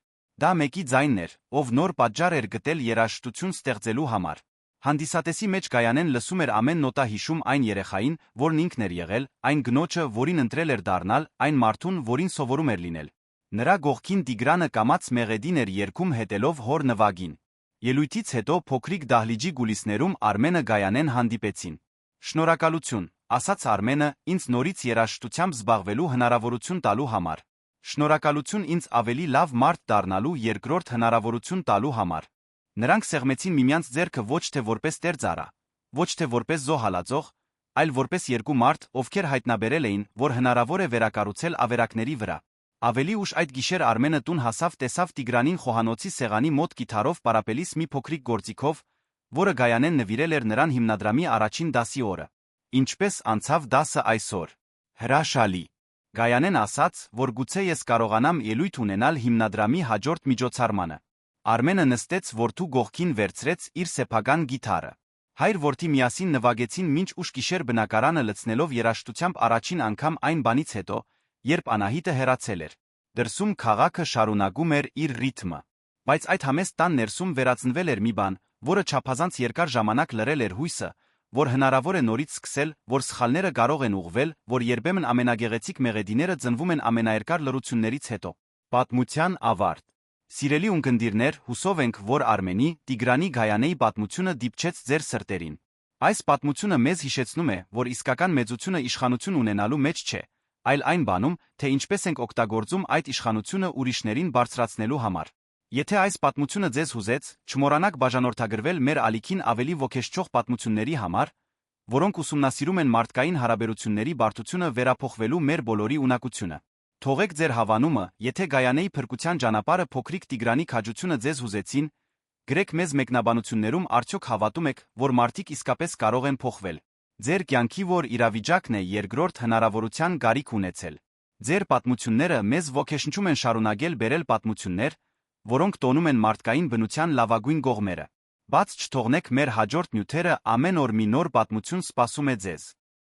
Դա մեկի ձայնն էր, ով նոր պատճառ էր գտել երաժշտություն ստեղծելու համար։ Հանդիսատեսի մեջ Գայանեն լսում էր ամեն նոտա, հիշում այն երեխային, որն ինքն էր եղել, այն կնոջը, որին ընտրել էր դառնալ, այն մարդուն, որին սովորում էր լինել։ Նրա կողքին Տիգրանը կամաց մեղեդին էր երգում, հետելով հոր նվագին։ Ելույթից հետո փոքրիկ դահլիճի գուլիսներում Արմենը Գայանեն հանդիպեցին։ Շնորհակալություն, ասաց Արմենը, ինձ նորից երաժշտությամբ զբաղվելու հնարավորություն տալու համար։ Շնորհակալություն ինձ ավելի լավ մարդ դառնալու երկրորդ հնարավորություն տալու համար։ Նրանք սեղմեցին միմյանց ձեռքը ոչ թե որպես տերձարա, ոչ թե որպես զոհալածող, այլ որպես երկու մարդ, ովքեր հայտնաբերել էին, որ հնարավոր է վերակառուցել ավերակների վրա։ Ավելի ուշ այդ գիշեր Արմենը տուն հասավ, տեսավ Տիգրանին խոհանոցի սեղանի մոտ գիթառով պարապելիս մի փոքրիկ գործիքով, որը Գայանեն նվիրել էր նրան հիմնադրամի առաջին դասի օրը։ Ինչպես անցավ դասը այսօր։ Հրաշալի։ Գայանեն ասաց, որ գուցե ես կարողանամ ելույթ ունենալ հիմնադրամի հաջորդ միջոցառմանը։ Արմենը նստեց որդու կողքին, վերցրեց իր սեփական գիթառը։ Հայր-որդի միասին նվագեցին մինչ ուշ գիշեր, բնակարանը լցնելով երաժշտությամբ առաջին անգամ այն բանից հետո, երբ Անահիտը հեռացել էր։ Դրսում քաղաքը շարունակում էր իր ռիթմը։ Բայց այդ համեստ տան ներսում վերածնվել էր մի բան, որը չափազանց երկար ժամանակ լրել էր հույսը, որ հնարավոր է նորից սկսել, որ սխալները կարող են ուղղվել, որ երբեմն ամենագեղեցիկ մեղեդիները ծնվում են ամենաերկար լռություններից հետո։ Պատմության ավարտ։ Սիրելի ունկնդիրներ, հուսով ենք, որ Արմենի, Տիգրանի, Գայանեի պատմությունը դիպչեց ձեր սրտերին։ Այս պատմությունը մեզ հիշեցնում է, որ իսկական մեծությունը իշխանություն ունենալու մեջ չէ, այլ այն բանում, թե ինչպես ենք օգտագործում այդ իշխանությունը ուրիշներին բարձրացնելու համար։ Եթե այս պատմությունը ձեզ հուզեց, չմոռանաք բաժանորդագրվել մեր ալիքին ավելի ոգեշնչող պատմությունների համար, որոնք ուսումնասիրում են մարդկային հարաբերությունների բարդությունը վերափոխվելու մեր բոլորի ունակությունը։ Թողեք ձեր հավանումը, եթե Գայանեի փրկության ճանապարհը, փոքրիկ Տիգրանի քաջությունը ձեզ հուզեցին, գրեք մեզ մեկնաբանություններում, արդյոք հավատում եք, որ մարդիկ իսկապես կարող են փոխվել։ Ձեր կյանքի որ իրավիճակն է երկրորդ հնարավորության կարիք ունեցել։ Ձեր պատմությունները մեզ ոգեշնչում են շարունակել բերել պատմություններ, որոնք տոնում են մարդկային բնության լավագույն կողմերը։ Բաց չթողնեք մեր հաջորդ նյութերը, ամեն օր մի նոր պատմություն սպասում է ձեզ։